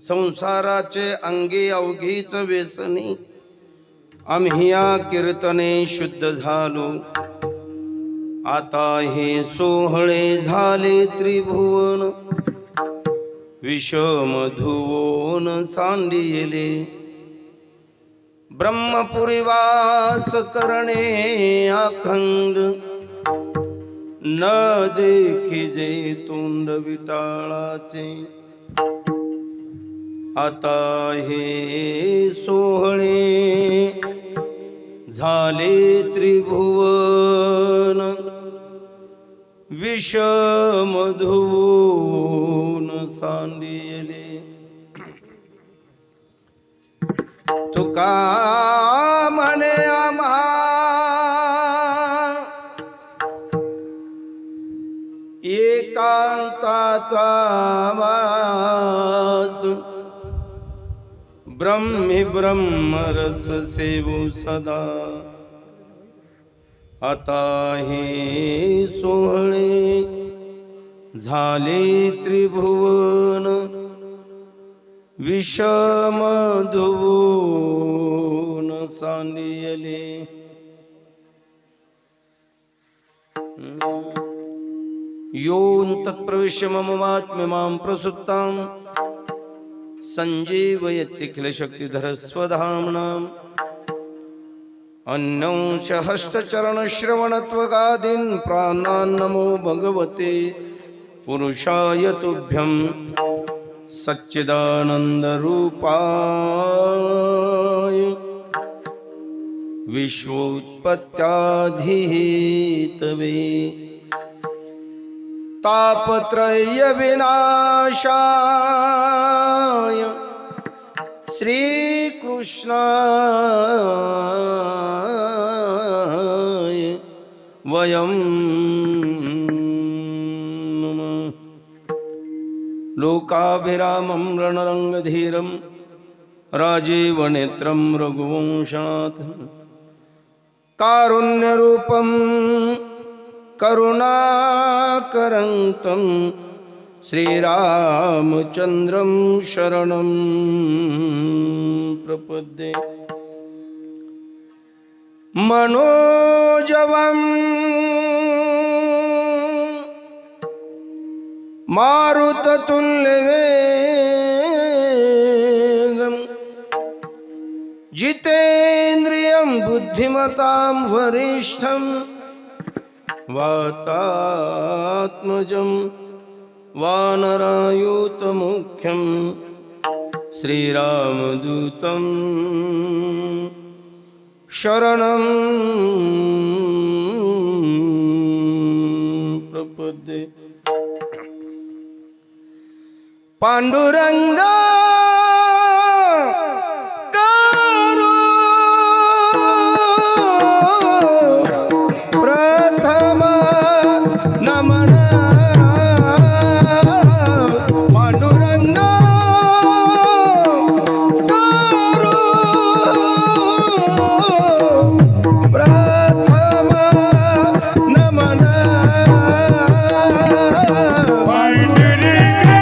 संसाराचे अंगे अवघीच व्यसनी आम्ही या कीर्तने शुद्ध झालो। आता हे सोहळे झाले त्रिभुवन विषम धुवोन सांडिले। ब्रह्मपुरी वास करणे अखंड न देखिजे तोंड विटाळाचे। आता हे सोहळे झाले त्रिभुवन विषम धुवोन सांडिले। तुका म्हणे आम्हा एकांताचा वास ब्रह्मी ब्रह्मरस सेवू सदा। आता हे सोहळे झाले त्रिभुवन विषम धुवोन सांडिले। योन तत्प्रविश्य मम आत्म्यमां प्रसुप्तां संजीवयत्यखिल शक्तिधर स्वधाम्नाम्। अन्यंश हस्तचरण श्रवणत्वगादीन् प्राणान् नमो भगवते पुरुषाय तुभ्यं सच्चिदानंद रूपाय विश्वोत्पत्त्याधिहेतवे तापत्रय विनाशाय श्री कृष्णाय वयं नमः। लोकाभिरामं रणरंगधीरं राजीवनेत्रं रघुवंशात् कारुण्यरूपं करुणाकरन्तं श्रीरामचन्द्रं शरणं प्रपद्ये। मनोजवं मारुततुल्यवेगं जितेन्द्रियं बुद्धिमतां वरिष्ठं वातात्मजं वानरायूतमुख्यं श्रीरामदूतं शरणं प्रपद्ये। पांडुरंगा प्रथम नमन पांडुरंगा प्रथम नमन पांडुरंगा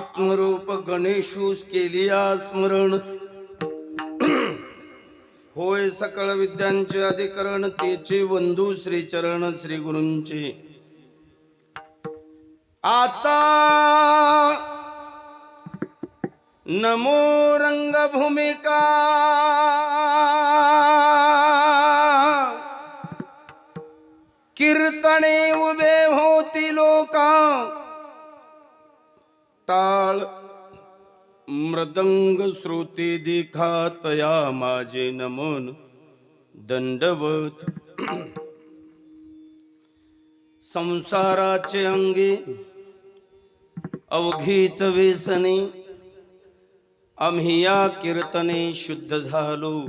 आत्मरूप गणेशूस केलिया स्मरण, होय सकळ विद्यांचे अधिकरण, तेचे वंदू श्रीचरण श्री गुरूंचे. आता नमो रंगभूमिका, कीर्तने उभे होती लोका, टाळ मृदंग श्रुती दिखातया माझे नमन दंडवत. संसाराचे अंगी अवघीच व्यसनी, आम्ही या कीर्तने शुद्ध झालो.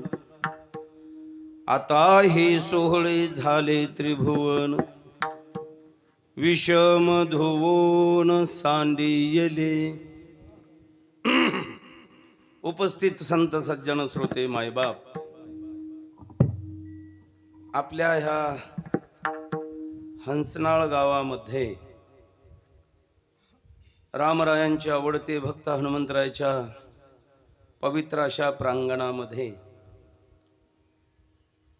आता हे सोहळे झाले त्रिभुवन, विषम धुवून सांडियले. उपस्थित संत सज्जन श्रोते मायबाप, आपल्या ह्या हंसनाळ गावामध्ये रामरायांचे आवडते भक्त हनुमंतरायाच्या पवित्र अशा प्रांगणामध्ये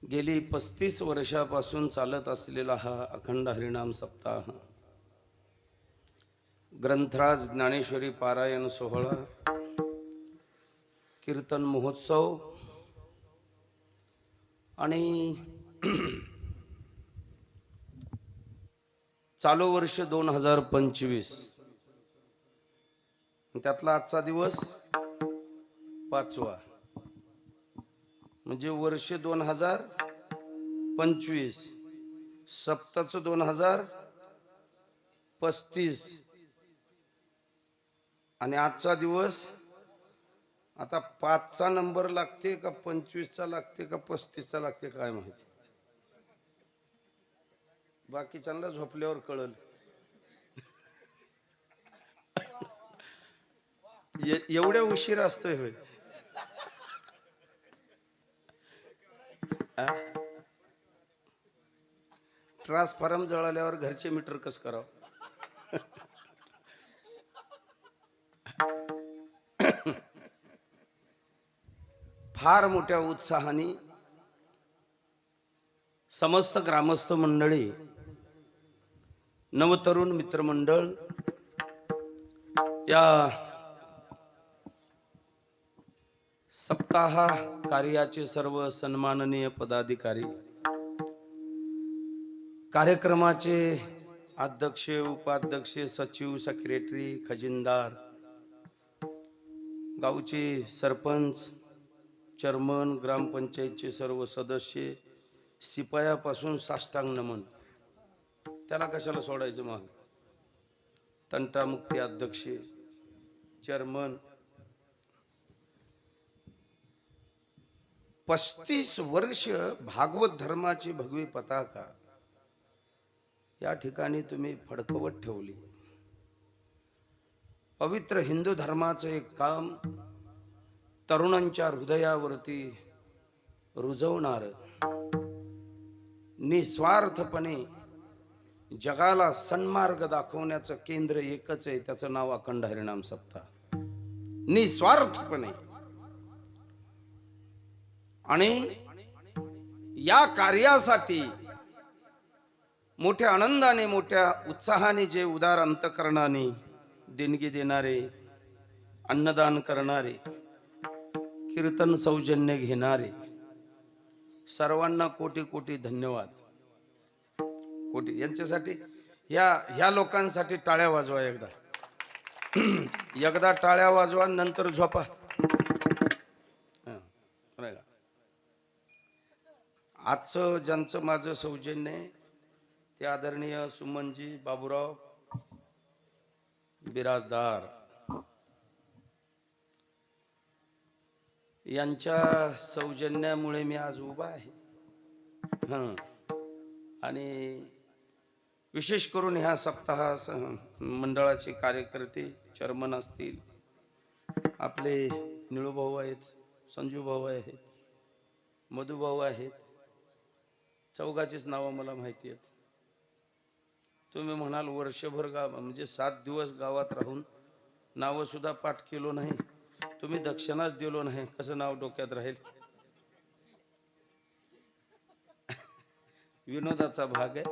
गेली 35 वर्षापासून चालत असलेला हा अखंड हरिनाम सप्ताह, ग्रंथराज ज्ञानेश्वरी पारायण सोहळा, कीर्तन महोत्सव आणि चालू वर्ष 2025, त्यातला आजचा दिवस 5वा, म्हणजे वर्ष 2025, सप्ताच 2035 आणि आजचा दिवस. आता 5चा नंबर लागते का 25चा लागते का 35चा लागते काय माहिती, बाकीच्यांना झोपल्यावर कळल. एवढ्या उशीर असतोय होय? ट्रान्सफॉर्म जळाल्यावर घरचे मीटर कस करावं? फार मोठ्या उत्साहाने समस्त ग्रामस्थ मंडळी, नवतरुण मित्रमंडळ, या सप्ताह कार्याचे सर्व सन्माननीय पदाधिकारी, कार्यक्रमाचे अध्यक्ष, उपाध्यक्ष, सचिव, सेक्रेटरी, खजिनदार, गावचे सरपंच, चेअरमन, ग्रामपंचायतचे सर्व सदस्य, शिपायापासून साष्टांग नमन. त्याला कशाला सोडायचं मग? तंटामुक्ती अध्यक्ष, चेअरमन, 35 वर्ष भागवत धर्माची भगवी पताका या ठिकाणी तुम्ही फडकवत ठेवली. पवित्र हिंदू धर्माचं एक काम तरुणांच्या हृदयावरती रुजवणार, निस्वार्थपणे जगाला सन्मार्ग दाखवण्याचं केंद्र एकच आहे, त्याचं नाव अखंड हरिनाम सप्ताह. निस्वार्थपणे. आणि या कार्यासाठी मोठ्या आनंदाने, मोठ्या उत्साहाने, जे उदार अंतकरणाने देणगी देणारे, अन्नदान करणारे, कीर्तन सौजन्य घेणारे सर्वांना कोटी कोटी धन्यवाद. कोटी. यांच्यासाठी, ह्या लोकांसाठी टाळ्या वाजवा एकदा. एकदा टाळ्या वाजवा, नंतर झोपा. आजचं ज्यांचं माझं सौजन्य आहे ते आदरणीय सुमनजी बाबूराव बिराजदार यांच्या सौजन्यामुळे मी आज उभा आहे. आणि विशेष करून ह्या सप्ताह मंडळाचे कार्यकर्ते, चेअरमन असतील, आपले निळूभाऊ आहेत, संजूभाऊ आहेत, मधुभाऊ आहेत, चौघाचीच नावं मला माहिती आहेत. तुम्ही म्हणाल वर्षभर म्हणजे 7 दिवस गावात राहून नावं सुद्धा पाठ केलो नाही, तुम्ही दक्षिणाच दिलो नाही, कसं नाव डोक्यात राहील? विनोदाचा भाग आहे.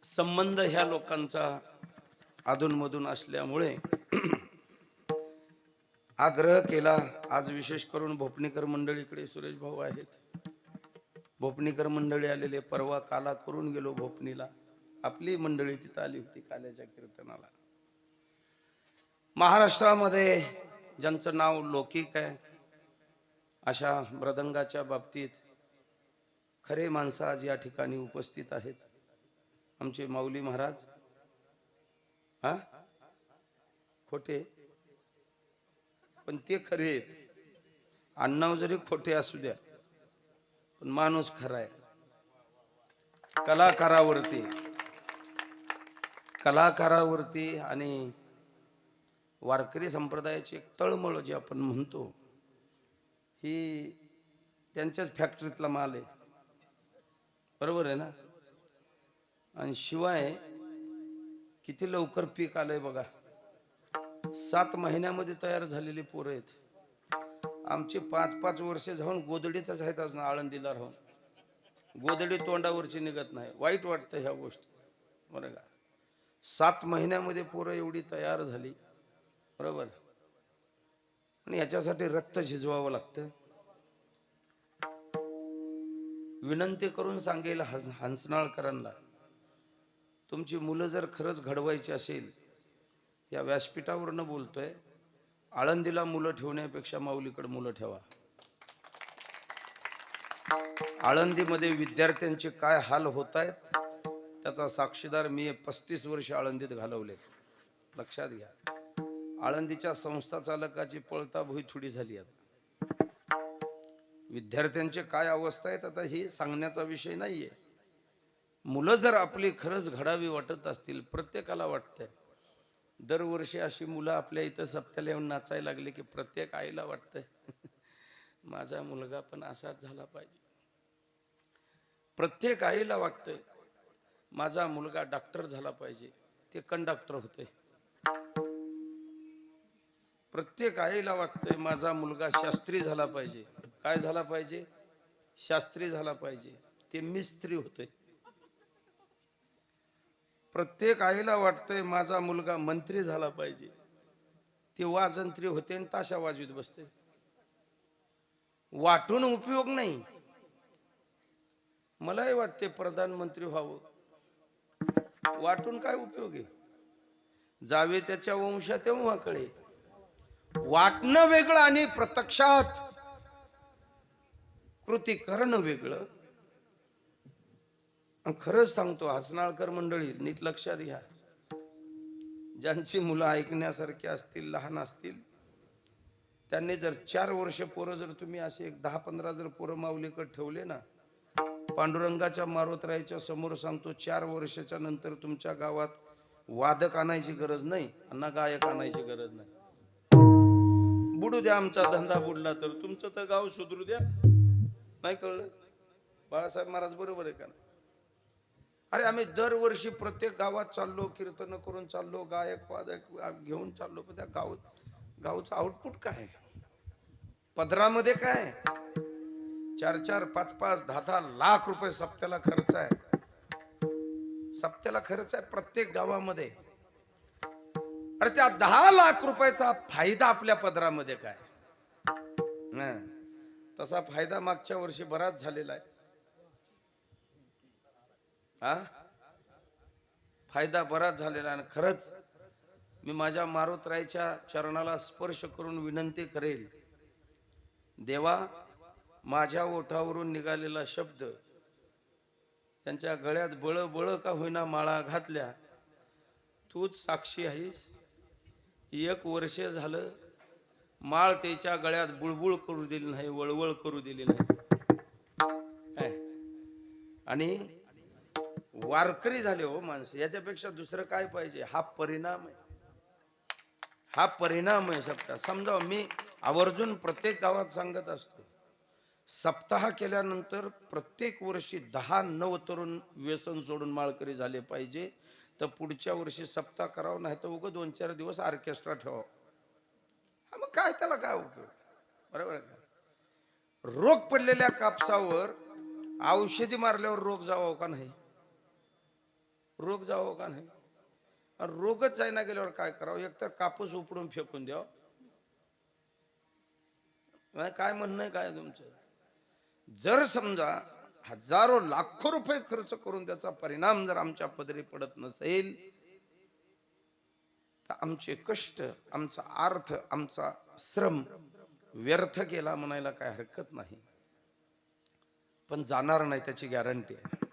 संबंध ह्या लोकांचा अधूनमधून असल्यामुळे आग्रह केला. आज विशेष करून भोपणीकर मंडळीकडे सुरेश भाऊ आहेत, भोपणीकर मंडळी आलेले. परवा काला करून गेलो भोपणीला, आपली मंडळी तिथं आली होती काल्याच्या कीर्तनाला. महाराष्ट्रामध्ये ज्यांचं नाव लौकिक आहे अशा मृदंगाच्या बाबतीत खरे माणसं आज या ठिकाणी उपस्थित आहेत. आमचे माऊली महाराज हा खोटे, पण ते खरे आहेत. अण्णाव जरी खोटे असू द्या, पण माणूस खरा आहे. कलाकारावरती आणि वारकरी संप्रदायाची एक तळमळ जी आपण म्हणतो, ही त्यांच्याच फॅक्टरीतला माल आहे. बरोबर आहे ना? आणि शिवाय किती लवकर पीक आलंय बघा. 7 महिन्यामध्ये तयार झालेली पोरं आहेत. आमचे 5-5 वर्ष जाऊन गोदडीतच आहेत अजून, आळंदीला राहून. गोदडी तोंडावरची निघत नाही. वाईट वाटतं ह्या गोष्टी, बरं का? 7 महिन्यामध्ये पोरं एवढी तयार झाली, बरोबर. आणि याच्यासाठी रक्त शिजवावं लागतं. विनंती करून सांगेल हंसनाळकरांना, तुमची मुलं जर खरंच घडवायची असेल, या व्यासपीठावरनं बोलतोय, आळंदीला मुलं ठेवण्यापेक्षा माऊलीकडे मुलं ठेवा. आळंदीमध्ये विद्यार्थ्यांचे काय हाल होत आहेत त्याचा साक्षीदार मी. 35 वर्ष आळंदीत घालवले, लक्षात घ्या. आळंदीच्या संस्था चालकाची पळता भुई थोडी झाली. आता विद्यार्थ्यांचे काय अवस्था आहेत आता हे सांगण्याचा विषय नाहीये. मुलं जर आपली खरंच घडावी वाटत असतील, प्रत्येकाला वाटतंय. दरवर्षी अशी मुलं आपल्या इथं सप्त्याला येऊन नाचायला लागली की प्रत्येक आईला वाटतंय माझा मुलगा पण असाच झाला पाहिजे. प्रत्येक आईला वाटतंय माझा मुलगा डॉक्टर झाला पाहिजे, ते कंडक्टर होते. प्रत्येक आईला वाटतंय माझा मुलगा शास्त्री झाला पाहिजे. काय झाला पाहिजे? शास्त्री झाला पाहिजे, ते मिस्त्री होते. प्रत्येक आईला वाटतंय माझा मुलगा मंत्री झाला पाहिजे, ते वाजंत्री होते आणि ताशा वाजवीत बसते. वाटून उपयोग नाही. मलाही वाटते प्रधानमंत्री व्हावं, वाटून काय उपयोग आहे? जावे त्याच्या वंशात तेव्हा कळे. वाटणं वेगळं आणि प्रत्यक्षात कृती करणं वेगळं. खरंच सांगतो हसनाळकर मंडळी, नीट लक्षात घ्या. ज्यांची मुलं ऐकण्यासारखी असतील, लहान असतील, त्यांनी जर 4 वर्ष पोरं जर तुम्ही असे 10-15 जर पोरं माऊलीकडे ठेवले ना, पांडुरंगाच्या मारोतरायच्या समोर सांगतो, 4 वर्षाच्या नंतर तुमच्या गावात वादक आणायची गरज नाही, ना गायक आणायची गरज नाही. बुडू द्या, आमचा धंदा बुडला तर तुमचं तर गाव सुधरू द्या. नाही कळलं? बाळासाहेब महाराज बरोबर आहे का? अरे आम्ही दरवर्षी प्रत्येक गावात चाललो, कीर्तन करून चाललो, गायक वादक घेऊन चाललो, पण त्या गावचं आउटपुट काय? पदरामध्ये काय? 4-4, 5-5, 10-10 लाख रुपये सप्त्याला खर्च आहे. सप्त्याला खर्च आहे प्रत्येक गावामध्ये. अरे त्या 10 लाख रुपयाचा फायदा आपल्या पदरामध्ये काय? तसा फायदा मागच्या वर्षी बराच झालेला आहे. फायदा बराच झालेला. आणि खरंच मी माझ्या मारुतरायच्या चरणाला स्पर्श करून विनंती करेल, देवा, माझ्या ओठावरून निघालेला शब्द त्यांच्या गळ्यात बळ बळ का होईना माळा घातल्या, तूच साक्षी आहेस. 1 वर्ष झालं माळ त्याच्या गळ्यात बुळबुळ करू दिली नाही, वळवळ करू दिली नाही. आणि वारकरी झाले हो माणसं, याच्यापेक्षा दुसरं काय पाहिजे? हा परिणाम आहे, हा परिणाम आहे. समजा मी आवर्जून प्रत्येक गावात सांगत असतो, सप्ताह केल्यानंतर प्रत्येक वर्षी 10 नवतरुण व्यसन सोडून माळकरी झाले पाहिजे. तर पुढच्या वर्षी सप्ताह करावं, नाही तर उगं 2-4 दिवस ऑर्केस्ट्रा ठेवावं. हा मग काय, त्याला काय उपयोग? बरोबर आहे का? रोग पडलेल्या कापसावर औषधी मारल्यावर रोग जावं का नाही? रोग जावं का नाही? रोगच जायना गेल्यावर काय करावं? एकतर कापूस उपडून फेकून द्यावं. काय म्हणणं आहे काय तुमचं? जर समजा हजारो लाखो रुपये खर्च करून त्याचा परिणाम जर आमच्या पदरी पडत नसेल, तर आमचे कष्ट, आमचा अर्थ, आमचा श्रम व्यर्थ गेला म्हणायला काय हरकत नाही. पण जाणार नाही त्याची गॅरंटी आहे.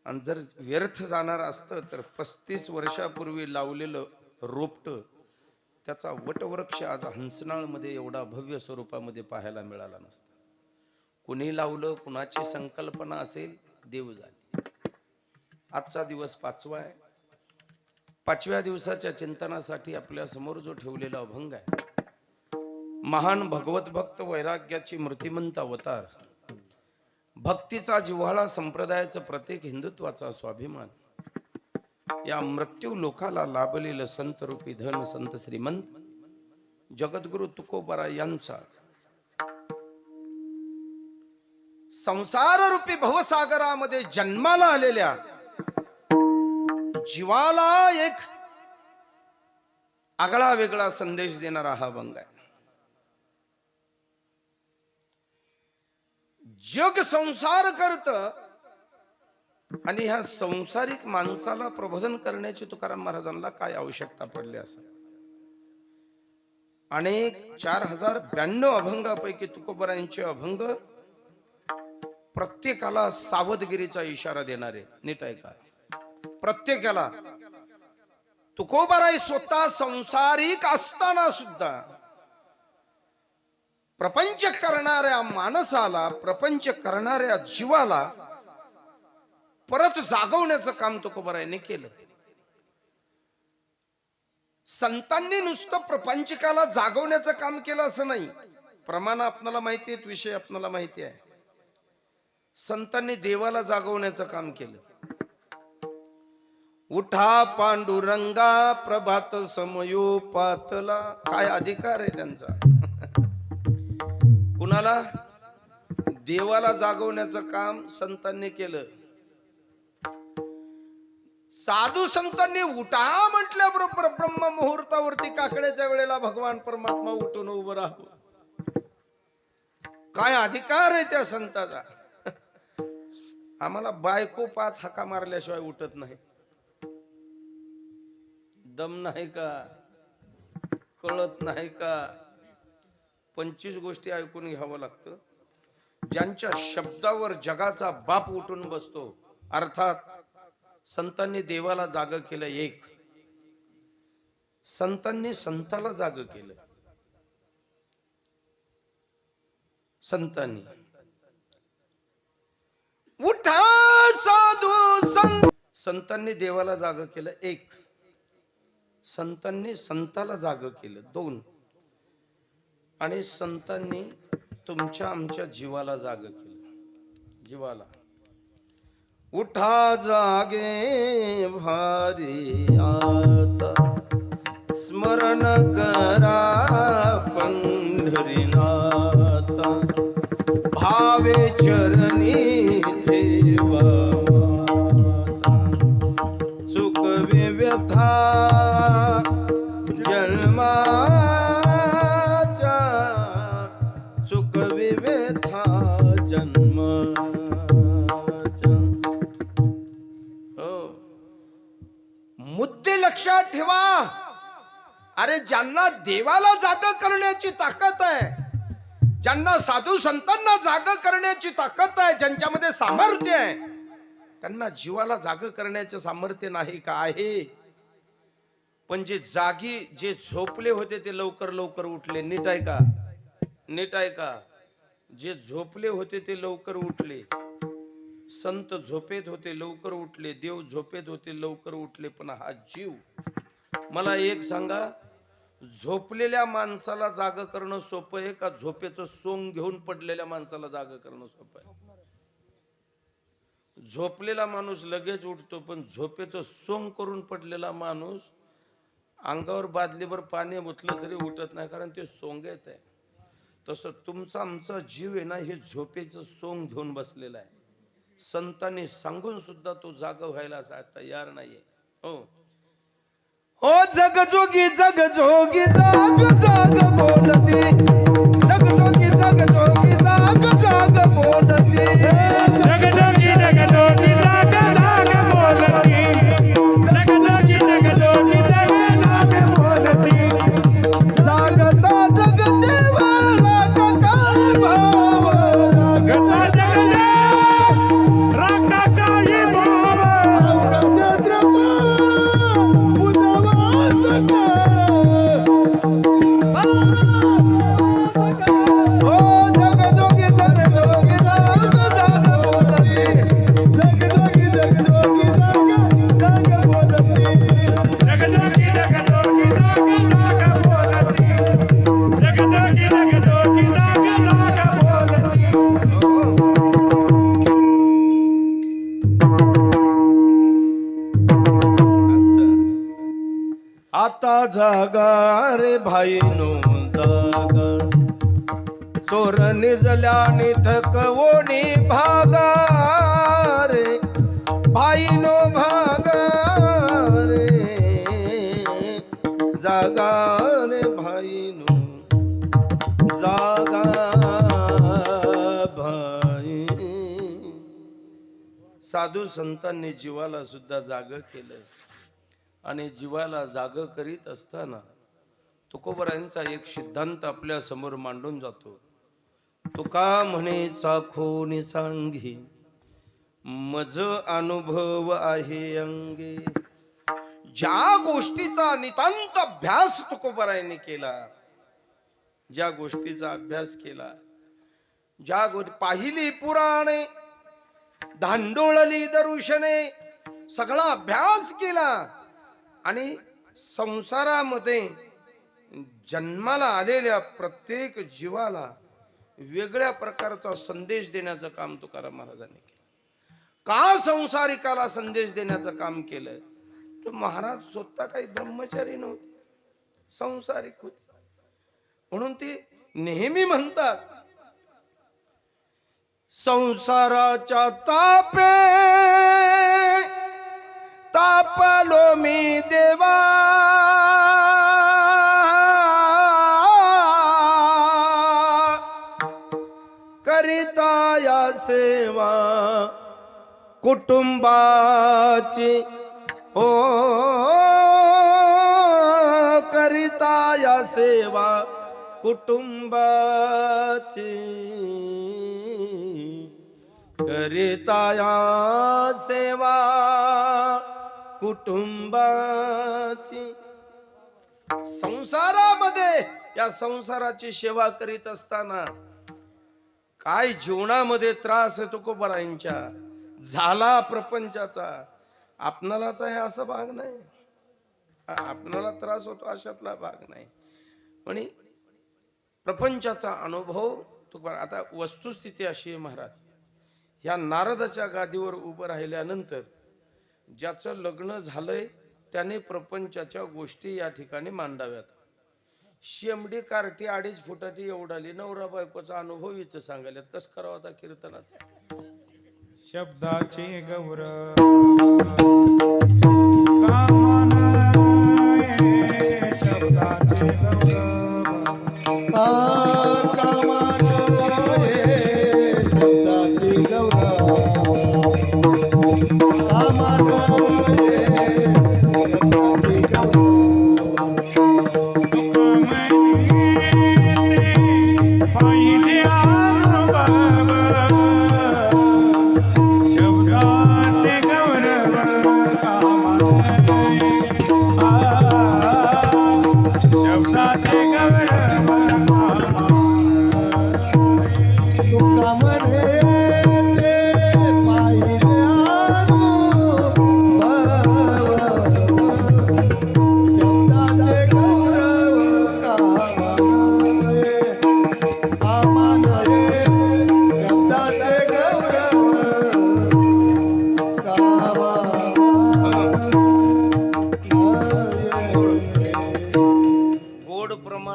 आणि जर व्यर्थ जाणार असतं तर 35 वर्षापूर्वी लावलेलं रोपट, त्याचा वटवृक्ष आज हंसनाळ मध्ये एवढा भव्य स्वरूपामध्ये पाहायला मिळाला नसता. कुणी लावलं, कुणाची संकल्पना असेल, देव जाणे. आजचा दिवस 5वा आहे. 5व्या दिवसाच्या चिंतनासाठी आपल्या समोर जो ठेवलेला अभंग आहे, महान भगवत भक्त वैराग्याची मूर्तिमंत अवतार, भक्तीचा जिव्हाळा, संप्रदायाचं प्रत्येक, हिंदुत्वाचा स्वाभिमान, या मृत्यू लोकाला लाभलेलं संत रूपी धन, संत श्रीमंत जगद्गुरु तुकोबारा यांचा संसार रूपी भवसागरामध्ये जन्माला आलेल्या जीवाला एक आगळा वेगळा संदेश देणारा हा अभंग आहे. जग संसार करत आणि ह्या संसारिक माणसाला प्रबोधन करण्याची तुकाराम महाराजांना काय आवश्यकता पडली असेल. अनेक 4092 अभंगापैकी तुकोबारायांचे अभंग प्रत्येकाला सावधगिरीचा इशारा देणारे. नीट ऐका, प्रत्येकाला. तुकोबाराय स्वतः संसारिक असताना सुद्धा प्रपंच करणाऱ्या माणसाला, प्रपंच करणाऱ्या जीवाला परत जागवण्याचं काम तुकोबारायांनी केलं. संतांनी नुसतं प्रपंचकाला जागवण्याचं काम केलं असं नाही. प्रमाण आपल्याला माहिती आहेत, विषय आपल्याला माहिती आहे. संतांनी देवाला जागवण्याचं काम केलं. उठा पांडुरंगा प्रभात समयोपातला. काय अधिकार आहे त्यांचा? कुणाला? देवाला जागवण्याचं काम संतांनी केलं. साधू संतांनी उठा म्हटल्याबरोबर ब्रह्म मुहूर्तावरती काकड्याच्या वेळेला भगवान परमात्मा उठून उभं राहावं. काय अधिकार आहे त्या संताचा? आम्हाला बायको 5 हाका मारल्याशिवाय उठत नाही. दम नाही का? कळत नाही का? 25 गोष्टी ऐकून घ्यावं लागतं. ज्यांच्या शब्दावर जगाचा बाप उठून बसतो, अर्थात संतांनी देवाला जाग केलं. एक संतांनी संताला जाग केलं. संतांनी उठा साधू संत, संतांनी देवाला जाग केलं. एक संतांनी संताला जाग केलं. 2 आणि संतांनी तुमच्या आमच्या जीवाला जाग केलं. जीवाला उठा जागे भारी आता, स्मरण करा पंढरीनाथा, भावे चरणी ठेवा माता, चुकवे व्यथा जन्माच्या, चुकवे व्यथा जन्माच्या. मुद्दे लक्षात ठेवा. अरे ज्यांना देवाला जाग करण्याची ताकद आहे, ज्यांना साधू संतांना जाग करण्याची ताकद आहे, ज्यांच्यामध्ये सामर्थ्य आहे, त्यांना जीवाला जाग करण्याचे सामर्थ्य नाही का? आहे. पण जे जागी, जे झोपले होते ते लवकर लवकर उठले. नीट आहे का? नीट आहे का? जे झोपले होते ते लवकर उठले. संत झोपेत होते, लवकर उठले. देव झोपेत होते, लवकर उठले. पण हा जीव, मला एक सांगा, झोपलेल्या माणसाला जाग करणं सोपं आहे का झोपेचं सोंग घेऊन पडलेल्या माणसाला जाग करणं सोपं आहे? झोपलेला माणूस लगेच उठतो, पण झोपेचं सोंग करून पडलेला माणूस अंगावर बादलीभर पाणी ओतलं तरी उठत नाही, कारण ते सोंग येत आहे. तसं तुमचा आमचा जीव आहे ना, हे झोपेचं सोंग घेऊन बसलेला आहे. संतांनी सांगून सुद्धा तो जाग व्हायला तयार नाहीये. हो हो, जगजोगी जगजोगी जाग जाग बोलती, जगजोगी जगजोगी जाग जाग बोलती, जगजोगी जगजोगी जाग जाग बोलती, जगजोगी जगजोगी जाग जाग बोलती, जागता जगदेवाला काय भाव, गता जगदेव राखा काही भाव, छत्रपती बुधवा सकाळ, हो जगजोगी जगजोगी जाग जाग बोलती, जगजोगी जगजोगी जाग जाग बोलती, जगजोगी जगजोगी जाग जाग बोलती, जगजोगी जगजोगी जाग जाग बोलती. आता जागा रे भाईनो जागा, चोर निजल्या निठकवोनी भागा रे भाईनो भागा रे, जागा रे भाईनो जागा भाई. साधू संतांनी जीवाला सुद्धा जाग केलं, आणि जीवाला जाग करीत असताना तुकोबरायांचा एक सिद्धांत आपल्या समोर मांडून जातो. तुका म्हणे चाखोनी सांगी, मज अनुभव आहे अंगे. ज्या गोष्टीचा नितांत अभ्यास तुकोबरायांनी केला, ज्या गोष्टीचा अभ्यास केला, ज्या गोष्टी पाहिली पुराणे, धांडोळली दर्शने, सगळा अभ्यास केला, आणि संसारामध्ये जन्माला आलेल्या प्रत्येक जीवाला वेगळ्या प्रकारचा संदेश देण्याचं काम तुकाराम महाराजांनी केलं. का संसारिकाला संदेश देण्याचं काम केलं? तर महाराज स्वतः काही ब्रह्मचारी नव्हते, संसारिक होते. म्हणून ते नेहमी म्हणतात, संसाराच्या तापे तापलो मी देवा, करिता या सेवा कुटुंबाची, हो करिता या सेवा कुटुंबाची, करिता या सेवा कुटुंबाची. संसारामध्ये या संसाराची सेवा करीत असताना काय जीवनामध्ये त्रास आहे तुकोबरायांच्या झाला प्रपंचाचा, आपणालाच आहे असा भाग नाही, आपणाला त्रास होतो अशातला भाग नाही. पण प्रपंचाचा अनुभव तुकोबा. आता वस्तुस्थिती अशी आहे महाराज, ह्या नारदाच्या गादीवर उभं राहिल्यानंतर ज्याचं लग्न झालंय त्याने प्रपंचाच्या गोष्टी या ठिकाणी मांडाव्यात. शेमडी कार्टी 2.5 फुटाची एवढाली नवरा बायकोचा अनुभव इथं सांगायला कस करावं आता कीर्तनात. शब्दाचे गौरव कामनाये, शब्दाचे गौरव कामनाये, शब्दाची गौरव कामनाये, शब्दाची गौरव. शब्दाचे गौरव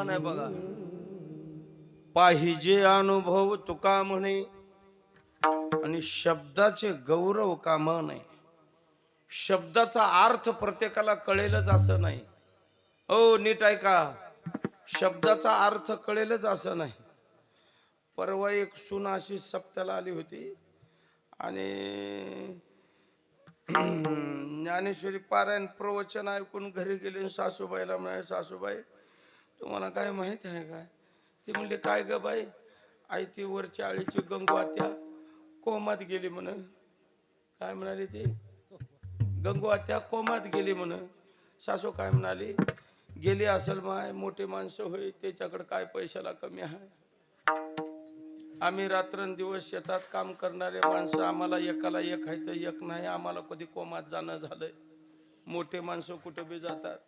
म्हण आहे बघा. पाहिजे अनुभव तुका म्हणे आणि शब्दाचे गौरव का म्हणे. शब्दाचा अर्थ प्रत्येकाला कळेलच असं नाही. ओ नीट ऐका, शब्दाचा अर्थ कळेलच असं नाही. परवा एक सून अशी सप्त्याला आली होती आणि ज्ञानेश्वरी पारायण प्रवचन ऐकून घरी गेले. सासूबाईला म्हणाले, सासूबाई तुम्हाला काय माहित आहे काय? ती म्हणली, काय ग बाई? आई ती वरच्या आळीची गंगवात्या कोमात गेली म्हण. काय म्हणाली ती? गंगवात्या कोमात गेली म्हण. सासू काय म्हणाली? गेली असेल माय, मोठे माणसं होय, त्याच्याकडे काय पैशाला कमी आहे. आम्ही रात्रंदिवस शेतात काम करणारे माणसं, आम्हाला एकाला एक आहे तर एक नाही. आम्हाला कधी कोमात जाणं झालंय. मोठे माणसं कुठं बी जातात.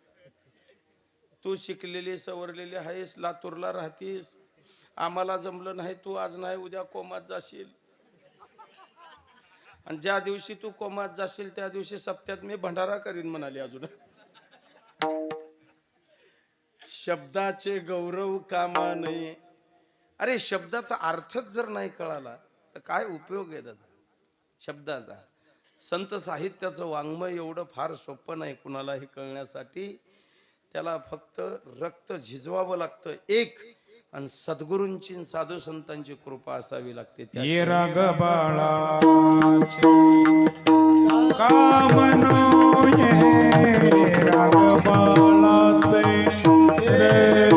तू शिकलेली सवरलेली आहेस, लातूरला राहतीस, आम्हाला जमलं नाही. तू आज नाही उद्या कोमात जाशील, आणि ज्या दिवशी तू कोमात जाशील त्या दिवशी सप्त्यात मी भंडारा करीन म्हणाली. अजून शब्दाचे गौरव कामा नये. अरे शब्दाचा अर्थच जर नाही कळाला तर काय उपयोग आहे दादा शब्दाचा. संत साहित्याचं वाङ्मय एवढं फार सोपं नाही कुणालाही कळण्यासाठी. त्याला फक्त रक्त झिजवावं लागतं एक, आणि सद्गुरूंची साधू संतांची कृपा असावी लागते. ये राग बाळाचे कामनो ये राग बाळाचे रे.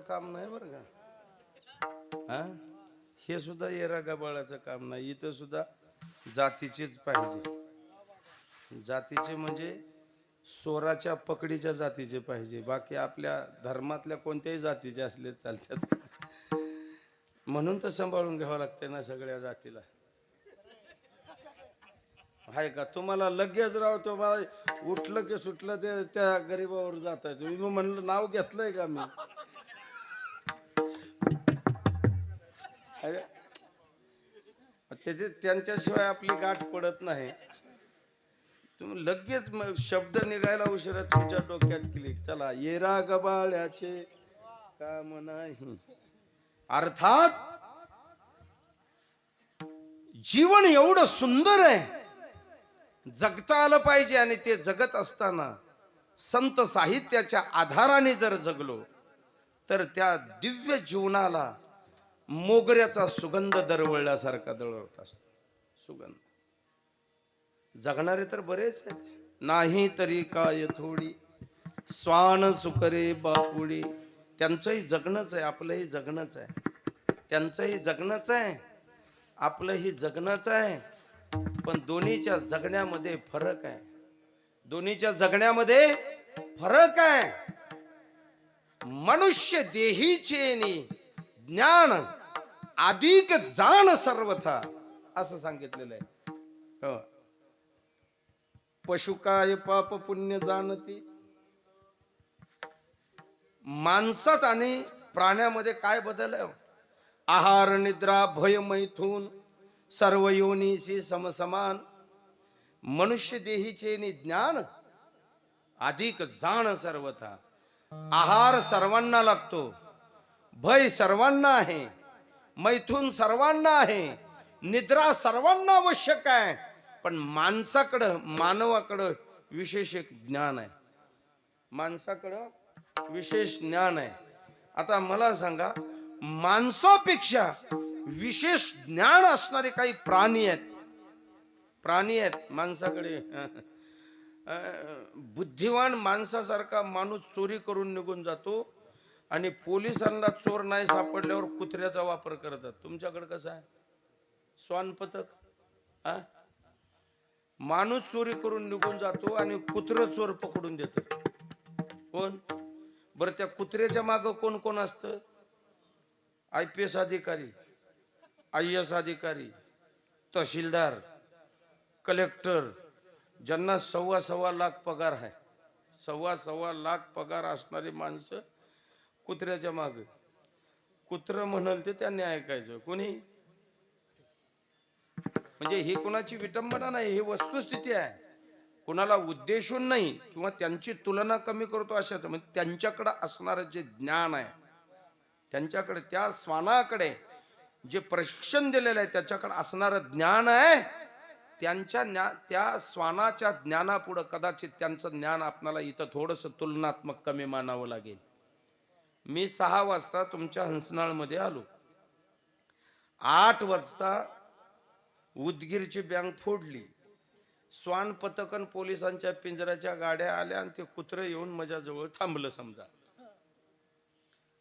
काम नाही बरं का. हा, हे सुद्धा येरा गबाळाचं काम नाही. इथं सुद्धा जातीचेच पाहिजे. जातीचे म्हणजे सोराच्या पकडीच्या जातीचे पाहिजे. बाकी आपल्या धर्मातल्या कोणत्याही जातीचे असले चालतात. म्हणून तर सांभाळून घ्यावं लागते ना सगळ्या जातीला. हाय का तुम्हाला लगेच राव, तुम्हाला उठलं की सुटलं ते त्या गरीबावर जात आहे. तुम्ही म्हणलं नाव घेतलंय का मी? त्यांच्याशिवाय आपली गाठ पडत नाही. तुम्ही लगेच शब्द निघायला उशिरा तुमच्या डोक्यात क्लिक. चला, येरा गबाळ्याचे काम नाही. अर्थात जीवन एवढं सुंदर आहे, जगता आलं पाहिजे. आणि ते जगत असताना संत साहित्याच्या आधाराने जर जगलो तर त्या दिव्य जीवनाला मोगऱ्याचा सुगंध दरवळल्यासारखा दरवळत असतो. सुगंध जगणारे तर बरेच आहेत. नाही तरी काय थोडी स्वान सुकरे बापुडी. त्यांचंही जगणंच आहे, आपलंही जगणंच आहे. त्यांचंही जगणंच आहे, आपलंही जगणंच आहे. पण दोन्हीच्या जगण्यामध्ये फरक आहे. दोन्हीच्या जगण्यामध्ये फरक आहे. मनुष्य देहीचे ज्ञान अधिक जाण सर्वथा असं सांगितलेलं आहे. पशु काय पाप पुण्य जाणती. माणसात आणि प्राण्यामध्ये काय बदल आहे? आहार निद्रा भय मैथून सर्व योनीशी समसमान. मनुष्य देहीचे ज्ञान अधिक जाण सर्वथा. आहार सर्वांना लागतो, भय सर्वांना आहे, मैथून सर्वांना आहे, निद्रा सर्वांना आवश्यक आहे. पण माणसाकडं, मानवाकडं विशेष एक ज्ञान आहे. माणसाकडं विशेष ज्ञान आहे. आता मला सांगा, माणसापेक्षा विशेष ज्ञान असणारे काही प्राणी आहेत. प्राणी आहेत माणसाकडे. बुद्धिवान माणसासारखा माणूस चोरी करून निघून जातो आणि पोलिसांना चोर नाही सापडल्यावर कुत्र्याचा वापर करतात. तुमच्याकडे कसं आहे? श्वान पथक. माणूस चोरी करून निघून जातो आणि कुत्र चोर पकडून देत. कोण बरं? त्या कुत्र्याच्या माग कोण कोण असतं? IPS अधिकारी, IAS अधिकारी, तहसीलदार, कलेक्टर, ज्यांना सव्वा लाख पगार आहे. सव्वा लाख पगार असणारी माणसं कुत्र्याच्या माग. कुत्र म्हणाल ते त्यांनी ऐकायचं. कोणी? म्हणजे ही कोणाची विटंबना नाही, ही वस्तुस्थिती आहे. कोणाला उद्देशून नाही किंवा त्यांची तुलना कमी करतो अशा. म्हणजे त्यांच्याकडे असणारं जे ज्ञान आहे, त्यांच्याकडे, त्या श्वानाकडे जे प्रशिक्षण दिलेलं आहे त्याच्याकडे असणारं ज्ञान आहे, त्या श्वानाच्या ज्ञानापुढे कदाचित त्यांचं ज्ञान आपल्याला इथं थोडंसं तुलनात्मक कमी मानावं लागेल. मी 6 वाजता तुमच्या हंसनाळ मध्ये आलो. 8 वाजता उदगीरची बँक फोडली. श्वान पथकन पोलिसांच्या पिंजऱ्याच्या गाड्या आल्या आणि ते कुत्र येऊन माझ्याजवळ थांबलं. समजा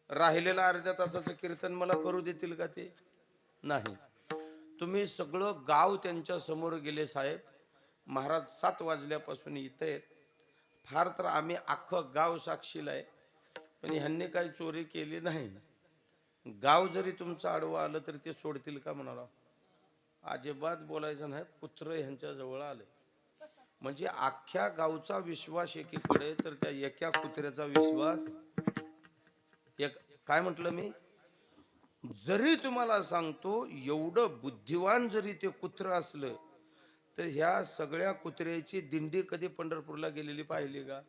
राहिलेलं अर्ध्या तासाचं कीर्तन मला करू देतील का ते? नाही. तुम्ही सगळं गाव त्यांच्या समोर गेले. साहेब महाराज 7 वाजल्यापासून इथं आहेत. फार तर आम्ही अख्खं गाव साक्षीला आहे, पण ह्यांनी काही चोरी केली नाही. गाव जरी तुमचं आडवं आलं तरी ते सोडतील का म्हणाला? अजिबात बोलायचं नाही. कुत्र ह्यांच्या जवळ आले म्हणजे अख्ख्या गावचा विश्वास एकीकडे, तर त्या एका कुत्र्याचा विश्वास एक. काय म्हटलं मी? जरी तुम्हाला सांगतो, एवढं बुद्धिवान जरी ते कुत्र असलं तर ह्या सगळ्या कुत्र्याची दिंडी कधी पंढरपूरला गेलेली पाहिली का?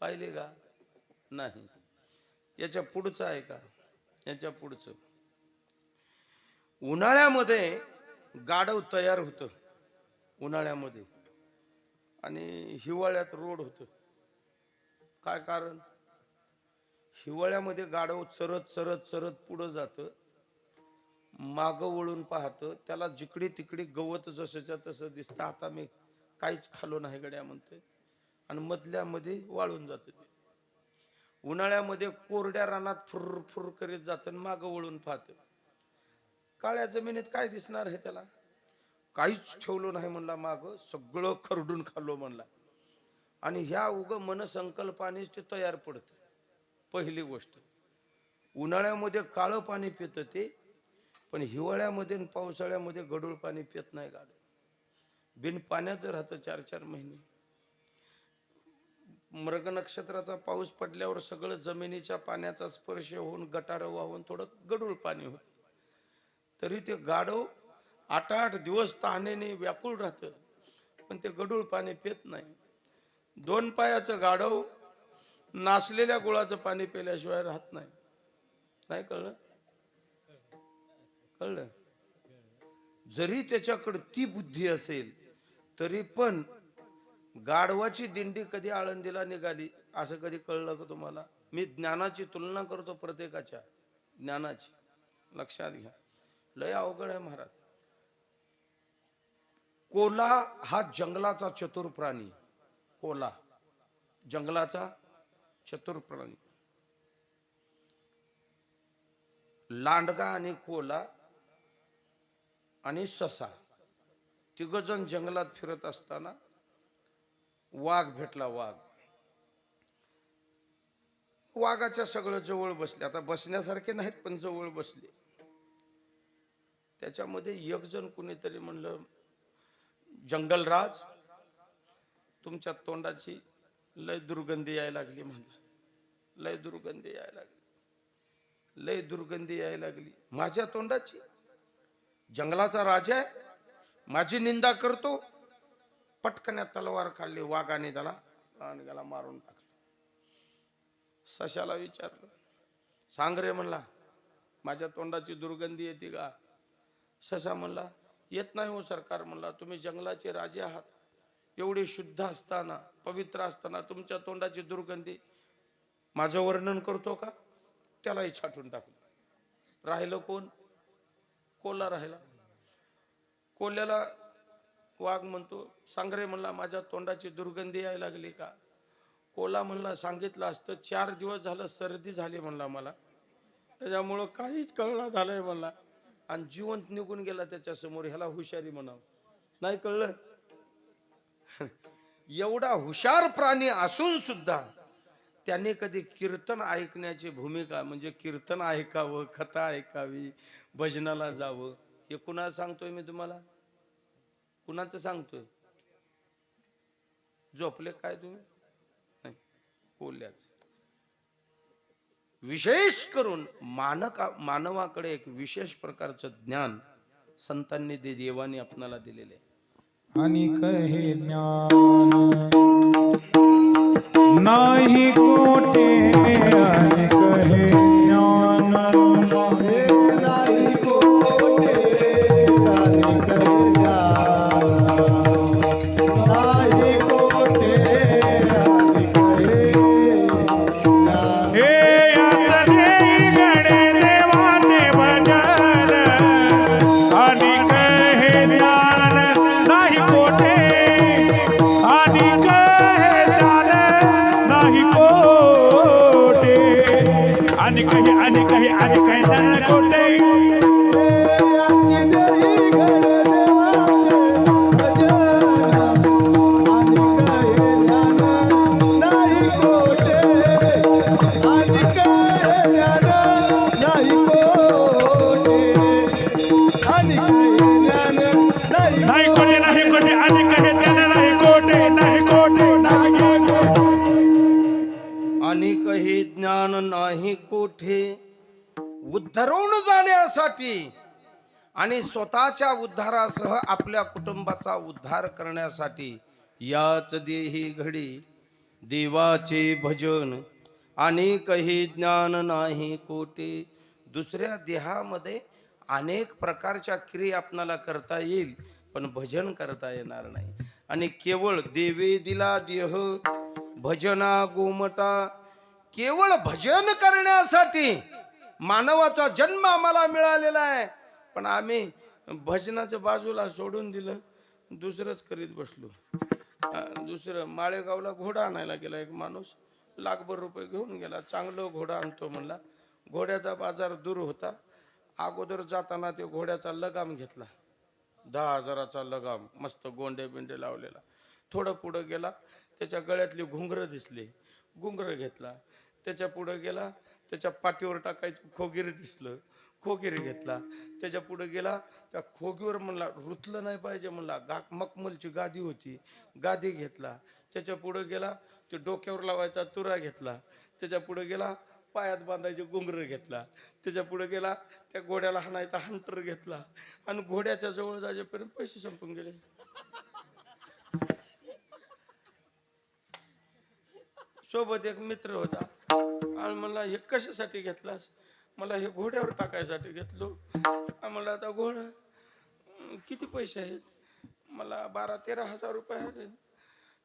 पाहिली का? नाही. याच्या पुढचं आहे का? याच्या पुढचं. उन्हाळ्यामध्ये गाढव तयार होतं उन्हाळ्यामध्ये, आणि हिवाळ्यात रोड होतं. काय कारण? हिवाळ्यामध्ये गाढव चरत चरत चरत पुढं जातं, मागं वळून पाहतं, त्याला जिकडे तिकडे गवत जसंच्या तसं दिसतं. आता मी काहीच खालो नाही गड्या म्हणते, आणि मधल्यामध्ये वाळून जातं ते. उन्हाळ्यामध्ये कोरड्या रानात फुर फुर करीत जातं, मागं वळून पाहतं. काळ्या जमिनीत काय दिसणार आहे त्याला? काहीच ठेवलं नाही म्हणला, माग सगळं खरडून खाल्लो म्हणला. आणि ह्या उग मनसंकल्पानेच ते तयार पडत. पहिली गोष्ट, उन्हाळ्यामध्ये काळं पाणी पित ते, पण हिवाळ्यामध्ये आणि पावसाळ्यामध्ये गढूळ पाणी पित नाही. गाड बिन पाण्याचं राहतं 4-4 महिने. मृग नक्षत्राचा पाऊस पडल्यावर सगळं जमिनीच्या पाण्याचा स्पर्श होऊन गटार वाहून थोडं गढूळ पाणी होत. तरी ते गाढव 8-8 दिवस तहानेने व्याकुळ राहतं, पण ते गढूळ पाणी पित नाही. 2 पायाचं गाढव नासलेल्या गुळाचं पाणी पिल्याशिवाय राहत नाही. नाही कळलं? कळलं? जरी त्याच्याकडे ती बुद्धी असेल तरी पण गाढवाची दिंडी कधी आळंदीला निघाली असं कधी कळलं का तुम्हाला? मी ज्ञानाची तुलना करतो प्रत्येकाच्या ज्ञानाची. लक्षात घ्या, लय अवघड आहे महाराज. कोल्हा हा जंगलाचा चतुर प्राणी. कोल्हा जंगलाचा चतुर प्राणी. लांडगा आणि कोल्हा आणि ससा तिघजण जंगलात फिरत असताना वाघ भेटला. वाघाच्या सगळं जवळ बसले. आता बसण्यासारखे नाहीत पण जवळ बसले. त्याच्यामध्ये एक जण कुणीतरी म्हणलं, जंगलराज तुमच्या तोंडाची लय दुर्गंधी यायला लागली. म्हणलं, लय दुर्गंधी यायला लागली, लय दुर्गंधी यायला लागली. माझ्या तोंडाची? जंगलाचा राजा आहे, माझी निंदा करतो. पटकन तलवार काढली वाघाने त्याला आणि त्याला मारून टाकलं. सशाला विचारलं, सांग रे म्हणला, माझ्या तोंडाची दुर्गंधी येते का? ससा म्हणला, येत नाही हो सरकार. म्हणला, तुम्ही जंगलाचे राजे आहात, एवढे शुद्ध असताना, पवित्र असताना तुमच्या तोंडाची दुर्गंधी माझं वर्णन करतो का? त्यालाही छाटून टाकलं. राहिलं कोण? कोल्हा राहिला. कोल्ह्याला वाघ म्हणतो, सांग रे म्हणला, माझ्या तोंडाची दुर्गंधी यायला लागली का? कोल्हा म्हणला, सांगितलं असतं, 4 दिवस झालं सर्दी झाली म्हणला मला, त्याच्यामुळं काहीच कळलं झालंय म्हणला, आणि जिवंत निघून गेला त्याच्या समोर. ह्याला हुशारी म्हणावं, नाही कळलं? एवढा हुशार प्राणी असून सुद्धा त्याने कधी कीर्तन ऐकण्याची भूमिका, म्हणजे कीर्तन ऐकावं, कथा ऐकावी, भजनाला जावं, हे कुणाला सांगतोय मी तुम्हाला? कुणाचं सांगतोय? झोपले काय तुम्ही? नाही, कोल्ह्याच. विशेष करून मानवाकडे एक विशेष प्रकारचं ज्ञान संतांनी देवाने आपणाला दिलेले. आणि कहे ज्ञान नाही कोठे, आणि कहे ज्ञान नाही कोठे, आणि कहे ज्ञान नाही कोठे, आणि कहे ज्ञान. हे यात देई गडे देवाचे भजन, आणि कहे ज्ञान नाही कोठे, आणि कहे ज्ञान नाही कोठे, आणि कहे ज्ञान कोठे. अनेक हे ज्ञान नाही कोठे. उद्धरून जाण्यासाठी आणि स्वतःच्या उद्धारासह आपल्या कुटुंबाचा उद्धार करण्यासाठी याच देही घडी देवाचे भजन. अनेक हे ज्ञान नाही कोठे. दुसऱ्या देहामध्ये अनेक प्रकारच्या क्रिया आपणाला करता येईल, पण भजन करता येणार नाही. आणि केवळ देवे दिला देह भजना गोमटा. केवळ भजन करण्यासाठी मानवाचा जन्म आम्हाला मिळालेला आहे, पण आम्ही भजनाच्या बाजूला सोडून दिलं, दुसरंच करीत बसलो. दुसरं माळेगावला घोडा आणायला गेला एक माणूस, लाखभर रुपये घेऊन गेला. चांगलं घोडा आणतो म्हणला. घोड्याचा बाजार दूर होता. अगोदर जाताना ते घोड्याचा लगाम घेतला, 10,000चा लगाम, मस्त गोंडे बिंडे लावलेला. थोडं पुढं गेला, त्याच्या गळ्यातली घुंगरं दिसली, घुंगरं घेतला. त्याच्या पुढं गेला, त्याच्या पाठीवर टाकायचं खोगीर दिसलं, खोगीर घेतला. त्याच्या पुढे गेला, त्या खोगीवर म्हणला रुतलं नाही पाहिजे म्हणला, मखमलची गादी होती, गादी घेतला. त्याच्या पुढे गेला, ते डोक्यावर लावायचा तुरा घेतला. त्याच्या पुढे गेला, पायात बांधायचे घुंगरं घेतला. त्याच्या पुढे गेला, त्या घोड्याला हाणायचा हंटर घेतला. आणि घोड्याच्या जवळ जायपर्यंत पैसे संपून गेले. सोबत एक मित्र होता, आणि म्हणला हे कशासाठी घेतलास? मला हे घोड्यावर टाकायसाठी घेतलो. मला आता घोडा किती पैसे आहेत? मला 12-13 हजार रुपये आहेत.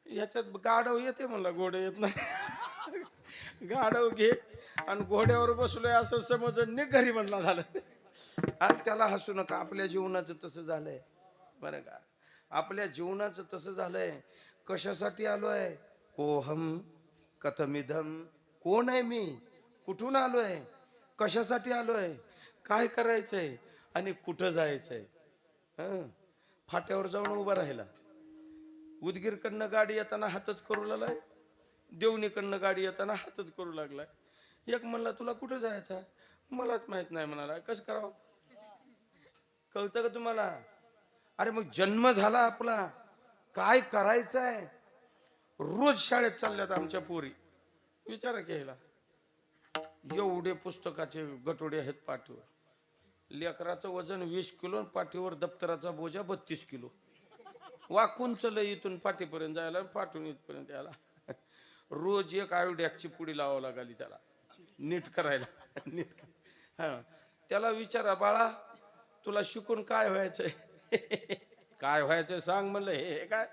ह्याच्यात गाढव येते म्हणला, घोडे येत नाही. गाढव घे आणि घोड्यावर बसलोय असं समज, निघ घरी म्हणला झालं. आणि त्याला हसू नका, आपल्या जीवनाचं तसं झालंय बरं का. आपल्या जीवनाचं तसं झालंय. कशासाठी आलोय? कोहम कथमिधम. कोण आहे मी? कुठून आलोय? कशासाठी आलोय? काय करायचंय? आणि कुठं जायचंय? फाट्यावर जाऊन उभा राहिला. उदगीरकडनं गाडी येताना हातच करू लागलाय, देवणीकडनं गाडी येताना हातच करू लागलाय. एक म्हणला तुला कुठं जायचं? मलाच माहित नाही म्हणाला. कसं करावं? कळतं का तुम्हाला? अरे मग जन्म झाला आपला, काय करायचंय? रोज शाळेत चालल्यात आमच्या पोरी, विचारा घ्यायला. एवढे पुस्तकाचे गटोडे आहेत पाठीवर. लेकराचं वजन 20 किलो, पाठीवर दप्तराचा बोजा 32 किलो. वाकून चल इथून पाठीपर्यंत जायला, पाठून इथपर्यंत यायला. रोज एक आयोडॅकची पुडी लावावं लागली त्याला नीट करायला. नीट हा, त्याला विचारा, बाळा तुला शिकून काय व्हायचंय? काय व्हायचंय सांग म्हणलं. हे काय,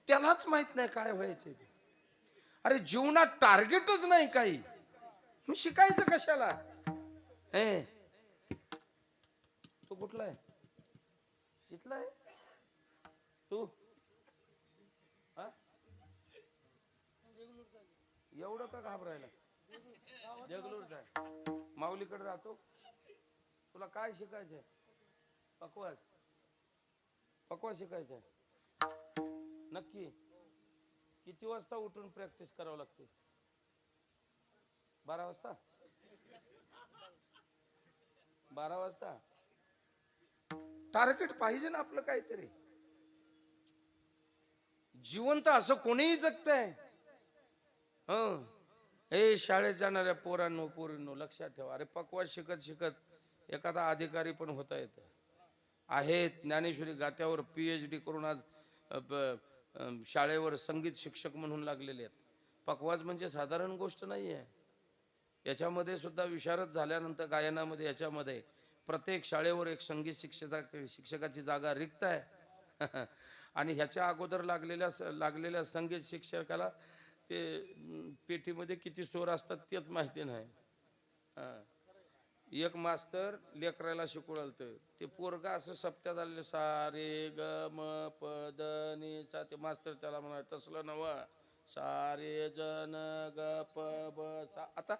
त्यालाच माहित नाही काय व्हायचंय. अरे जीवनात टार्गेटच नाही काही, मग शिकायचं कशाला? हे तू कुठला आहे? इथला आहे तू? एवढं का घाबरायला? देगलूरचा आहे. माऊलीकडे राहतो. तुला काय शिकायचंय? पकवास. पकवास शिकायचंय नक्की? किती वाजता उठून प्रॅक्टिस करावं लागते? 12 वाजता? 12 वाजता? टार्गेट पाहिजे ना आपलं काहीतरी. जिवंत असं कोणीही जगतंय. हे शाळेत जाणाऱ्या पोरांनो पोरींनो लक्षात ठेवा. अरे पकवास शिकत शिकत एखादा अधिकारी पण होता येत आहेत. ज्ञानेश्वरी गात्यावर PhD करून आज शाळेवर संगीत शिक्षक म्हणून लागलेले आहेत. पकवाज म्हणजे साधारण गोष्ट नाही आहे. याच्यामध्ये सुद्धा विशारद झाल्यानंतर गायनामध्ये याच्यामध्ये प्रत्येक शाळेवर एक संगीत शिक्षकाची जागा रिक्त आहे. आणि ह्याच्या अगोदर लागलेल्या संगीत शिक्षकाला ते पेटीमध्ये किती स्वर असतात तेच माहिती नाही. एक मास्तर लेकराला शिकवलं ते पोरगा असं सप्त्यात आलेलं सा रे ग म प द नि सा. ते मास्तर त्याला म्हणा तसलं नव सा रे ज न ग प ब सा. आता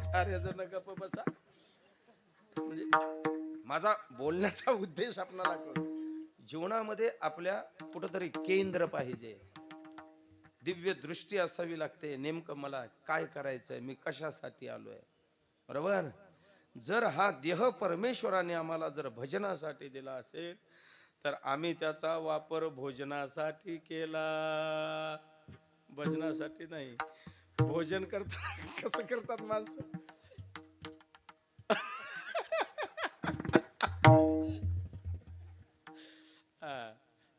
सारे जण ग प ब सा. म्हणजे माझा बोलण्याचा उद्देश आपल्याला कळतो. जीवनामध्ये आपल्या कुठंतरी केंद्र पाहिजे, दिव्य दृष्टी असावी लागते. नेमकं मला काय करायचंय, मी कशासाठी आलोय, बरोबर? जर हा देह परमेश्वराने आम्हाला जर भजनासाठी दिला असेल तर आम्ही त्याचा वापर भोजनासाठी केला, भजनासाठी नाही. भोजन करतात कसं करतात माणसं?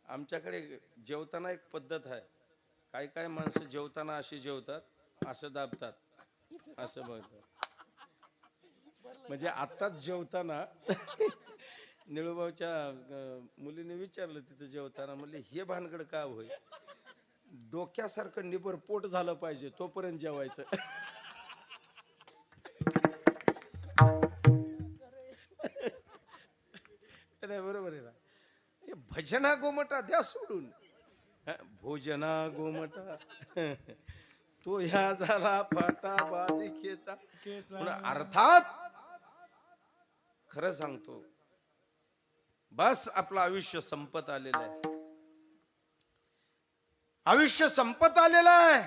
आमच्याकडे जेवताना एक पद्धत आहे. काही काही माणसं जेवताना अशी जेवतात, असं दाबतात, असं बघतात. म्हणजे आत्ताच जेवताना निळूभाऊच्या मुलीने विचारलं तिथं जेवताना, म्हणले हे भानगड का होय? डोक्यासारखं निबर पोट झालं पाहिजे तोपर्यंत जेवायचं. नाही बरोबर आहे ना? हे भजना गोमटा द्या सोडून, भोजना गोमटा तो ह्या झाला फाटा बादिकेचा. अर्थात खरं सांगतो, बस आपलं आयुष्य संपत आलेलं आहे. आयुष्य संपत आलेलं आहे.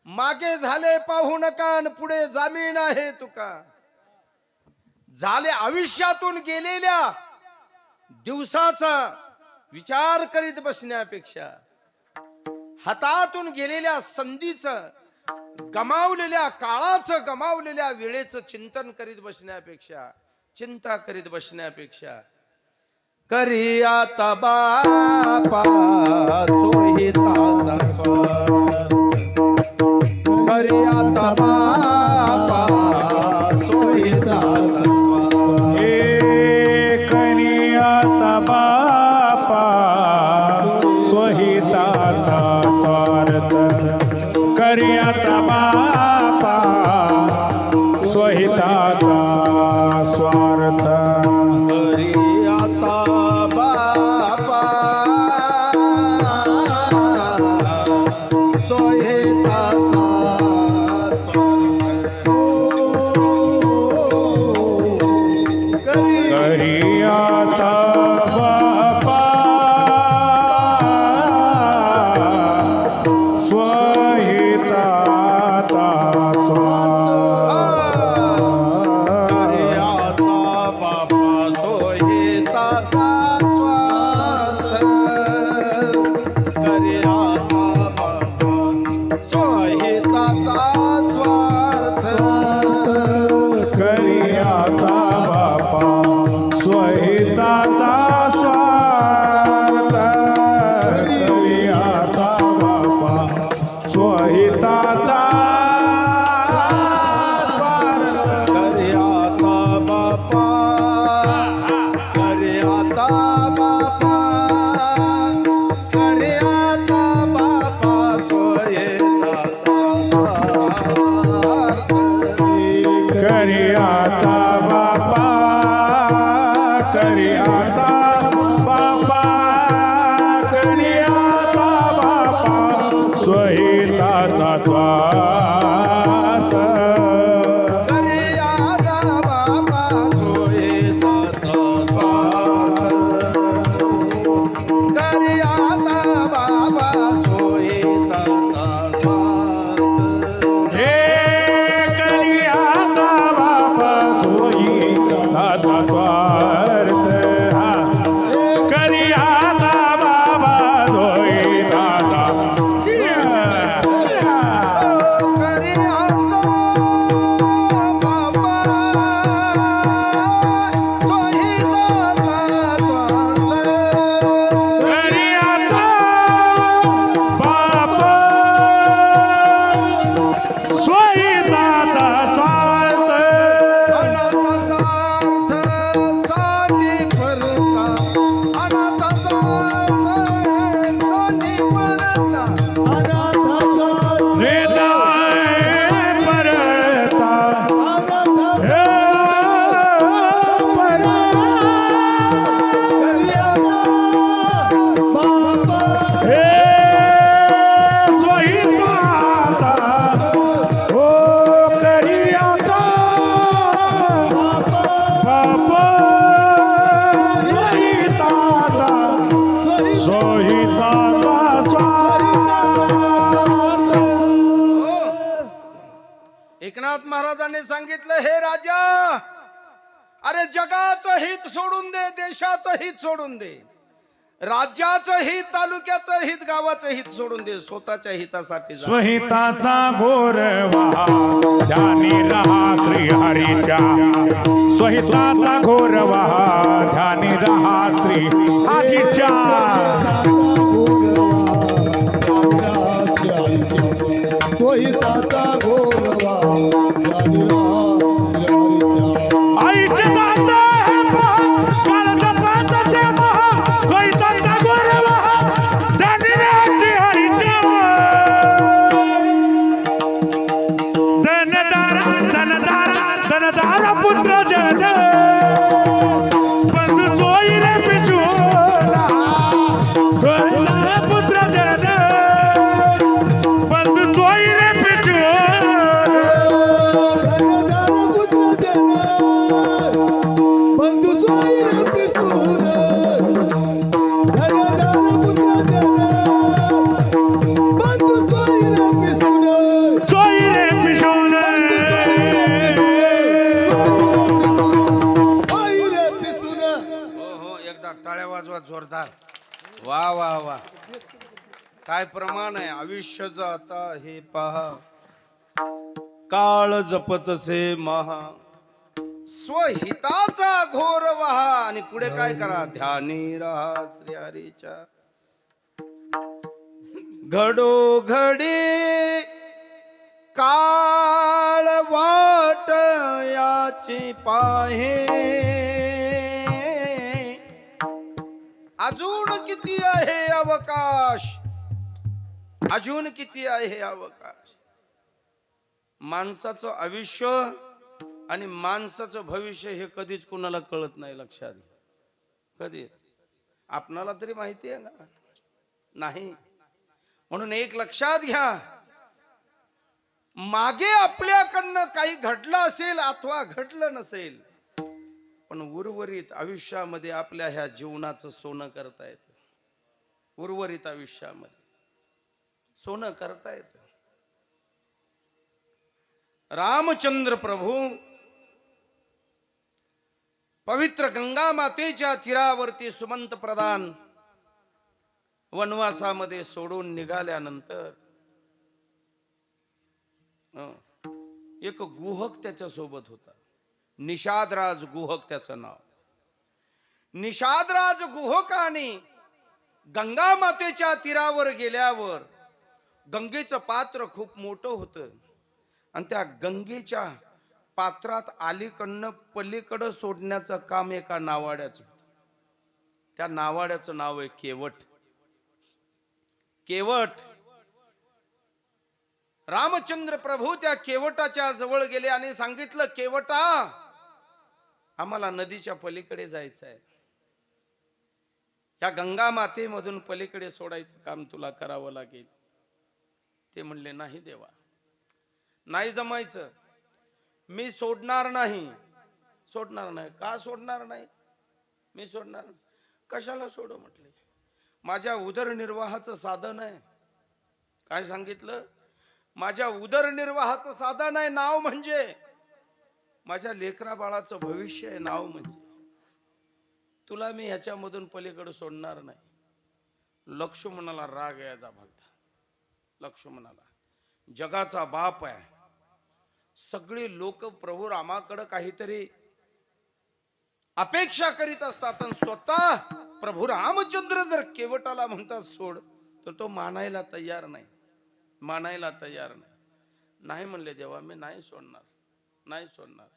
मागे झाले पाहू नका आणि पुढे जामीन आहे तुका. झाले आयुष्यातून गेलेल्या दिवसाचा विचार करीत बसण्यापेक्षा, हातातून गेलेल्या संधीचं, गमावलेल्या काळाचं, गमावलेल्या वेळेचं चिंतन करीत बसण्यापेक्षा, चिंता करीत बसण्यापेक्षा, करी आता बापा सोहिताचा स्वार, करी आता बापा सोहिताचा स्वार. हे करी आता बापा स्वहिताचा स्वार्थ, करी आता बापा स्वहिताचा स्वार्थ. करी आता बापा सोहिताचा स्वार्थ, करी आता बापा स्वहिताचा स्वार्थ. स्वार्थ हा करी आता बाबा सोयी दादा करी आता बाबा सोयी दाता स्वार्थ. करी आता बाबा सोयी दादा स्वार्थ अनाथाचा अर्थ साठी परता, अनाथाचा अर्थ साठी परता, वेदाय परता हे हे सोयी दाता ओ करी आता बाबा सोयी दाता सोयी दाता स्वार्थ एकनाथ महाराजांनी सांगितलं, हे राजा, अरे जगाचं हित सोडून दे, देशाचं हित सोडून दे, राज्याचं हित, तालुक्याचं हित, गावाचं हित सोडून दे, स्वतःच्या हितासाठी जा. स्वहिताचा घोर वहा ध्यानी रहा श्री हरीच्या स्वहिताचा घोर वहा ध्यानी रहा श्री हरीच्या आईचे दाता हे पहा, काळाच्या पाताचे महा, द्वैताचा घोर वहा ध्यानी रहा श्री हरीच्या धनदारा पुत्र जन बंधू चोई रे पिशोला धनदारा पुत्र जन बंधू चोई रे पिशोला चोई रे पिशोला हो हो, एकदा टाळ्या वाजवा जोरदार. वा वा वा, काय प्रमाण आहे. आयुष्य जाता हे पहा, काळ जपतसे महा, स्वहिताचा घोर वहा, आणि पुढे काय करा, ध्यानी रहा श्री हरीच्या. घडोघडी काळ वाट याची पाहे, अजून किती आहे अवकाश, अजून किती आहे अवकाश. माणसाचं आयुष्य आणि माणसाचं भविष्य हे कधीच कुणाला कळत नाही. लक्षात घ्या, कधीच. आपणाला तरी माहिती आहे ना, नाही. म्हणून एक लक्षात घ्या, मागे आपल्याकडनं काही घडलं असेल अथवा घडलं नसेल, पण उर्वरित आयुष्यामध्ये आपल्या ह्या जीवनाचं सोनं करता येतं. उर्वरित आयुष्यामध्ये सोनं करता येतं. रामचंद्र प्रभू पवित्र गंगा मातेच्या तीरावरती सुमंत प्रधान वनवासामध्ये सोडून निघाल्यानंतर एक गुहक त्याच्या सोबत होता. निषादराज गुहक त्याचं नाव. निषादराज गुहकाने गंगा मातेच्या तीरावर गेल्यावर गंगेचं पात्र खूप मोठं होतं आणि त्या गंगेच्या पात्रात अलीकडनं पलीकडं सोडण्याचं काम एका नावाड्याचं. त्या नावाड्याचं नाव आहे केवट. केवट. रामचंद्र प्रभू त्या केवटाच्या जवळ गेले आणि सांगितलं, केवटा, आम्हाला नदीच्या पलीकडे जायचं आहे. या गंगा मातेमधून पलीकडे सोडायचं काम तुला करावं लागेल. ते म्हणले, नाही देवा, नाही जमायचं, मी सोडणार नाही. सोडणार नाही. का सोडणार नाही? मी सोडणार. कशाला सोडू म्हटले, माझ्या उदरनिर्वाहाचं साधन आहे. काय सांगितलं? माझ्या उदरनिर्वाहाचं साधन आहे नाव, म्हणजे माझ्या लेकरा बाळाचं भविष्य आहे नाव म्हणजे. तुला मी ह्याच्यामधून पलीकडे सोडणार नाही. लक्ष्मणाला राग यायचा भलता. लक्ष्मणाला जगाचा बाप आहे, सगळे लोक प्रभू रामाकडे काहीतरी अपेक्षा करीत असतात आणि स्वतः प्रभू रामचंद्र जर केवटाला म्हणतात सोड, तर तो मानायला तयार नाही. मानायला तयार नाही. नाही म्हणले देवा, मी नाही सोडणार, नाही सोडणार.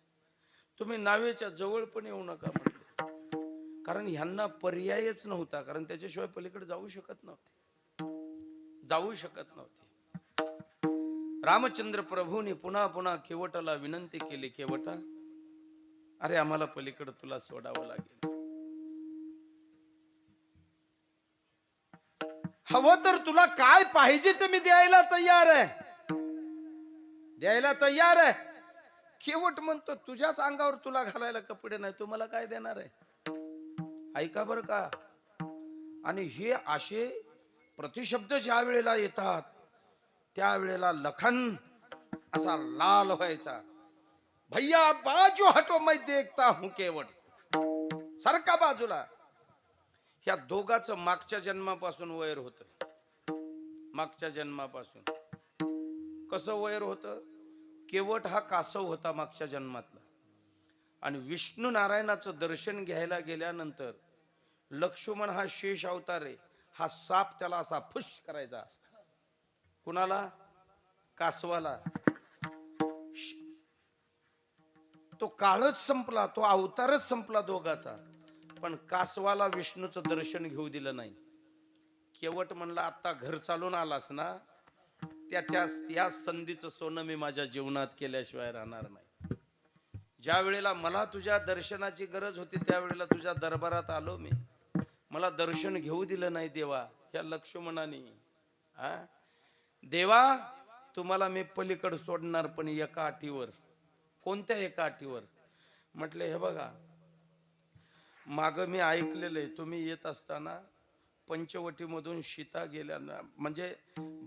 तुम्ही नावेच्या जवळ पण येऊ नका म्हणले. कारण ह्यांना पर्यायच नव्हता, कारण त्याच्याशिवाय पलीकडे जाऊ शकत नव्हते, जाऊ शकत नव्हते. रामचंद्र प्रभूने पुन्हा पुन्हा केवटाला विनंती केली, केवटा अरे आम्हाला पलीकडे तुला सोडावं लागेल. हवं तर तुला काय पाहिजे ते मी द्यायला तयार आहे, द्यायला तयार आहे. केवट म्हणतो तुझ्याच अंगावर तुला घालायला कपडे नाही, तू मला काय देणार आहे. ऐका बर का. आणि हे असे प्रतिशब्द ज्या वेळेला येतात त्यावेळेला लखन असा लाल व्हायचा. भैया बाजू हटो, मैं देखता हूं केवट, सारखा बाजूला. ह्या दोघांचं मागच्या जन्मापासून वैर होत. मागच्या जन्मापासून कसं वैर होत. केवट हा कासव होता मागच्या जन्मातला, आणि विष्णू नारायणाचं दर्शन घ्यायला गेल्यानंतर लक्ष्मण हा शेष अवतार आहे. हा साप त्याला असा फुश करायचा. कुणाला? कासवाला. तो काळच संपला, तो अवतारच संपला दोघाचा. पण कासवाला विष्णूचं दर्शन घेऊ दिलं नाही. केवट म्हणला आता घर चालून आलास ना, त्या संधीचं सोनं मी माझ्या जीवनात केल्याशिवाय राहणार नाही. ज्या वेळेला मला तुझ्या दर्शनाची गरज होती त्यावेळेला तुझ्या दरबारात आलो मी, मला दर्शन घेऊ दिलं नाही देवा ह्या लक्ष्मणाने. देवा तुम्हाला मी पलीकडे सोडणार, पण एका अटीवर. कोणत्या एका अटीवर? म्हटले हे बघा, माग मी ऐकलेलं आहे तुम्ही येत असताना पंचवटीमधून सीता गेल्या, म्हणजे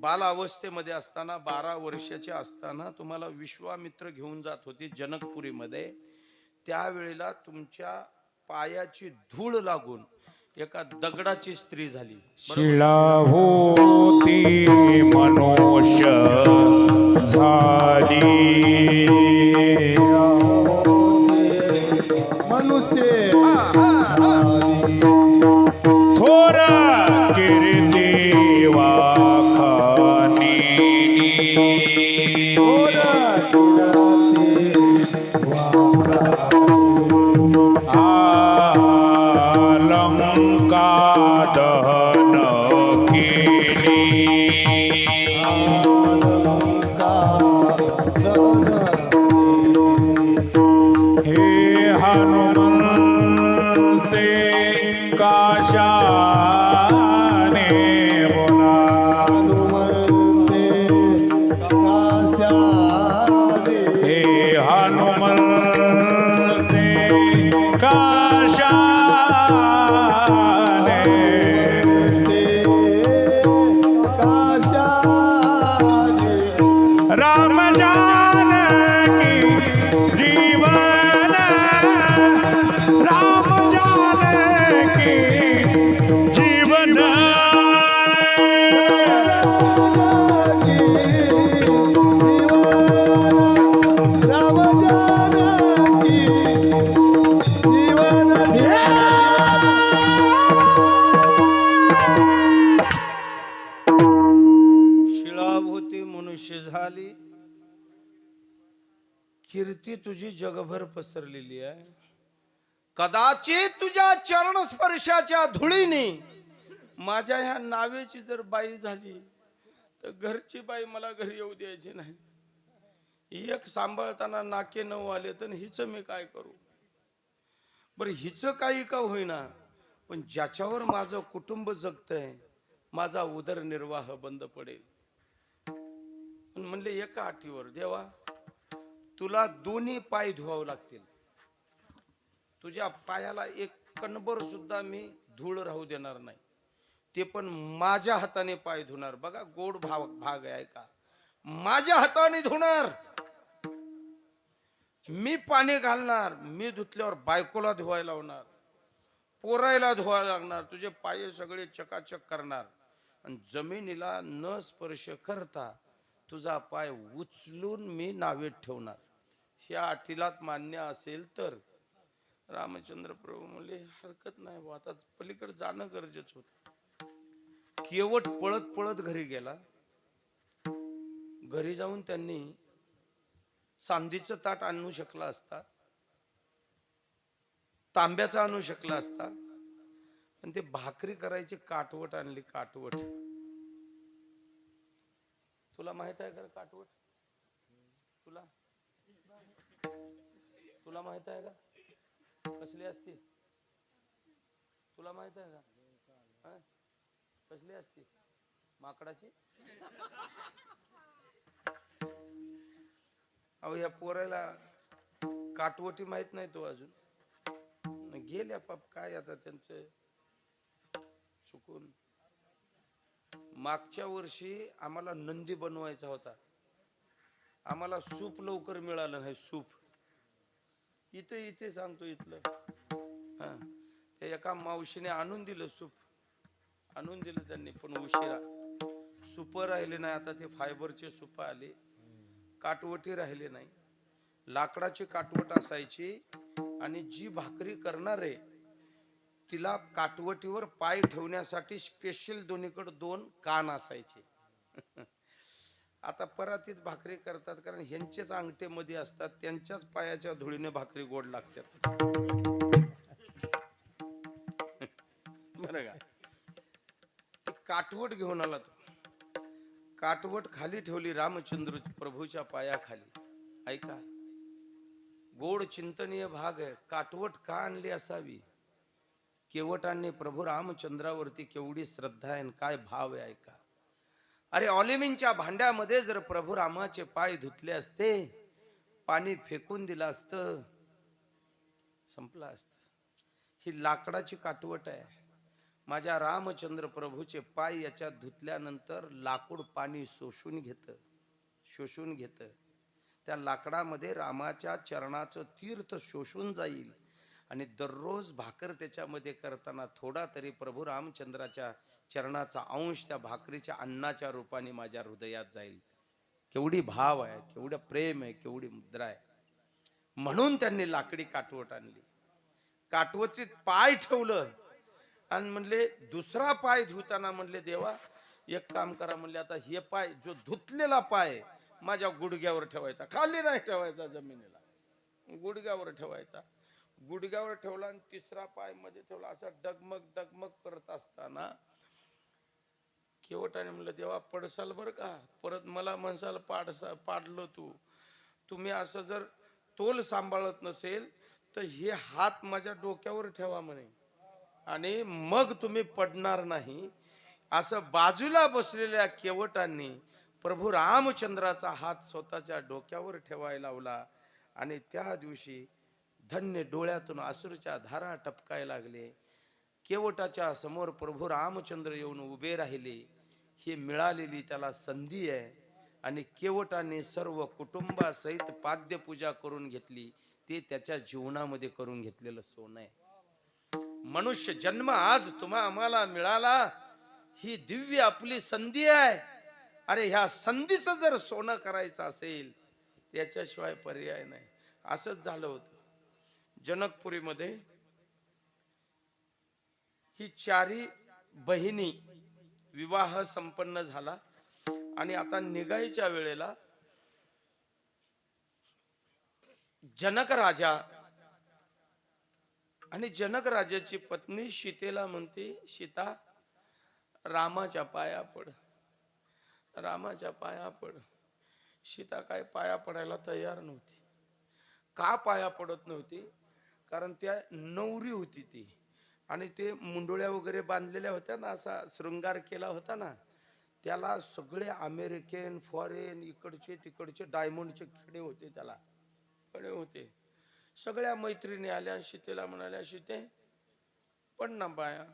बाल अवस्थेमध्ये असताना 12 वर्षाचे असताना तुम्हाला विश्वामित्र घेऊन जात होते जनकपुरीमध्ये. त्यावेळेला तुमच्या पायाची धूळ लागून एका दगडाची स्त्री झाली. शिळा होती मनुष्य झाली, मनुष्य थोर कीर्ती वाखानी, लंका दहन केली, हे हनुमंते काशाने बोला, हे हनुमंते काशाने, राम जानकी जीवन, राम जानकी जीवन, राम जानकी जीवन. शिळाभूती मनुष्य झाली, कीर्ती तुझी जगभर पसरलेली आहे. कदाचित तुझ्या चरण स्पर्शाच्या धुळीने माझ्या ह्या नावेची जर बाई झाली तर घरची बाई मला घरी येऊ द्यायची नाही. एक सांभाळताना नाके 9 आले तर हिच मी काय करू. बरं हिच काही का होईना, पण ज्याच्यावर माझं कुटुंब जगतंय माझा उदरनिर्वाह बंद पडेल. पण म्हणले एका अटीवर, देवा तुला दोन्ही पाय धुवावं लागतील, तुझ्या पायाला एक कणभर सुद्धा मी धूळ राहू देणार नाही, ते पण माझ्या हाताने पाय धुणार. बघा गोड भाग आहे का. माझ्या हाताने धुणार, मी पाणी घालणार, मी धुतल्यावर बायकोला धुवायला लावणार. पोरायला धुवायला लागणार, तुझे पाय सगळे चकाचक करणार आणि जमिनीला न स्पर्श करता तुझा पाय उचलून मी नावेत ठेवणार. ह्या अटीलात मान्य असेल तर रामचंद्र प्रभू म्हणले हरकत नाही बुवा, आता पलीकडे जाणं गरजेचं होत. केवट पळत पळत घरी गेला. घरी जाऊन त्यांनी चांदीचं ताट आणू शकला असता, तांब्याचा आणू शकला असता, पण ते भाकरी करायची काटवट आणली. काटवट तुला माहित आहे का काटवट? तुला तुला माहित आहे का कसली असते? तुला माहित आहे का कसली असते? माकडाची. अहो या पोराला काटवटी माहित नाही तो अजून. गेल्या पाप काय आता त्यांचं चुकून. मागच्या वर्षी आम्हाला नंदी बनवायचा होता. आम्हाला सूप लवकर मिळालं नाही. सूप इथे सांगतो इथलं. हा ते एका मावशीने आणून दिलं सूप. आणून दिलं त्यांनी, पण उशिरा. सूप राहिले नाही. आता ते फायबरचे सूप आले. काटवटी राहिले नाही. लाकडाची काटवट असायची आणि जी भाकरी करणार आहे तिला काटवटीवर पाय ठेवण्यासाठी स्पेशल दोन्हीकडे 2 कान असायचे. आता परातीत भाकरी करतात कारण ह्यांचेच अंगठे मध्ये असतात, त्यांच्याच पायाच्या धुळीने भाकरी गोड लागतात. बरं का? काटवट घेऊन आला तो. काटवट खाली ठेवली रामचंद्र प्रभूच्या पायाखाली. ऐका, गोड चिंतनीय भाग आहे. काटवट का आणली असावी? केवटाने प्रभू रामचंद्रावरती केवढी श्रद्धा आहे, काय भाव आहे. ऐका, अरे ऑलिम्पिकच्या भांड्यामध्ये जर प्रभू रामाचे पाय धुतले असते, पाणी फेकून दिलं असतं, संपलं असतं. ही लाकडाची काटवट आहे. माझ्या रामचंद्र प्रभूचे पाय याच्यात धुतल्यानंतर लाकूड पाणी शोषून घेत. त्या लाकडामध्ये रामाच्या चरणाचं तीर्थ शोषून जाईल आणि दररोज भाकर त्याच्यामध्ये करताना थोडा तरी प्रभू रामचंद्राच्या चरणाचा अंश त्या भाकरीच्या अन्नाच्या रूपाने माझ्या हृदयात जाईल. केवढी भाव आहे, केवढं प्रेम आहे, केवढी मुद्रा आहे. म्हणून त्यांनी लाकडी काटवट आणली. काटवटीत पाय ठेवलं आणि म्हणले दुसरा पाय धुताना म्हणले देवा एक काम करा, म्हणले आता हे पाय जो धुतलेला पाय माझ्या गुडघ्यावर ठेवायचा, खाली नाही ठेवायचा, जमिनीला गुडघ्यावर ठेवायचा. गुडघ्यावर ठेवला आणि तिसरा पाय मध्ये ठेवला. असा डगमग करत असताना केवटाने म्हणलं देवा पडसाल बर का, परत मला म्हणसाल पाडलं तुम्ही असं जर तोल सांभाळत नसेल तर हे हात माझ्या डोक्यावर ठेवा म्हणे आणि मग तुम्ही पडणार नाही. असं बाजूला बसलेल्या केवटांनी प्रभू रामचंद्राचा हात स्वतःच्या डोक्यावर ठेवायला लावला आणि त्या दिवशी धन्य डोळ्यातून अश्रूच्या धारा टपकायला लागले. केवटाच्या समोर प्रभू रामचंद्र येऊन उभे राहिले. ही मिळालेली त्याला संधी आहे आणि केवटाने सर्व कुटुंबासहित पाद्यपूजा करून घेतली. ते त्याच्या जीवनामध्ये करून घेतलेलं सोनं आहे. मनुष्य जन्म आज आम्हाला मिळाला, ही दिव्य आपली संधी आहे. अरे ह्या संधीचं जर सोनं करायचं असेल त्याच्याशिवाय पर्याय नाही. असंच झालं होतं जनकपुरीमध्ये. ही 4 बहिणी विवाह संपन्न झाला आणि आता निघायच्या वेळेला जनक राजा आणि जनक राजाची पत्नी सीतेला म्हणते सीता रामाच्या पाया पड, रामाच्या पाया पड. सीता काय पाया पडायला तयार नव्हती. का पाया पडत नव्हती? कारण त्या नवरी होती ती आणि ते मुंडोळ्या वगैरे बांधलेल्या होत्या ना, असा शृंगार केला होता ना, त्याला सगळे अमेरिकन फॉरेन इकडचे तिकडचे डायमंडचे खडे होते, त्याला खडे होते. सगळ्या मैत्रिणी आल्या सीतेला म्हणाल्या सीते पड ना पाया,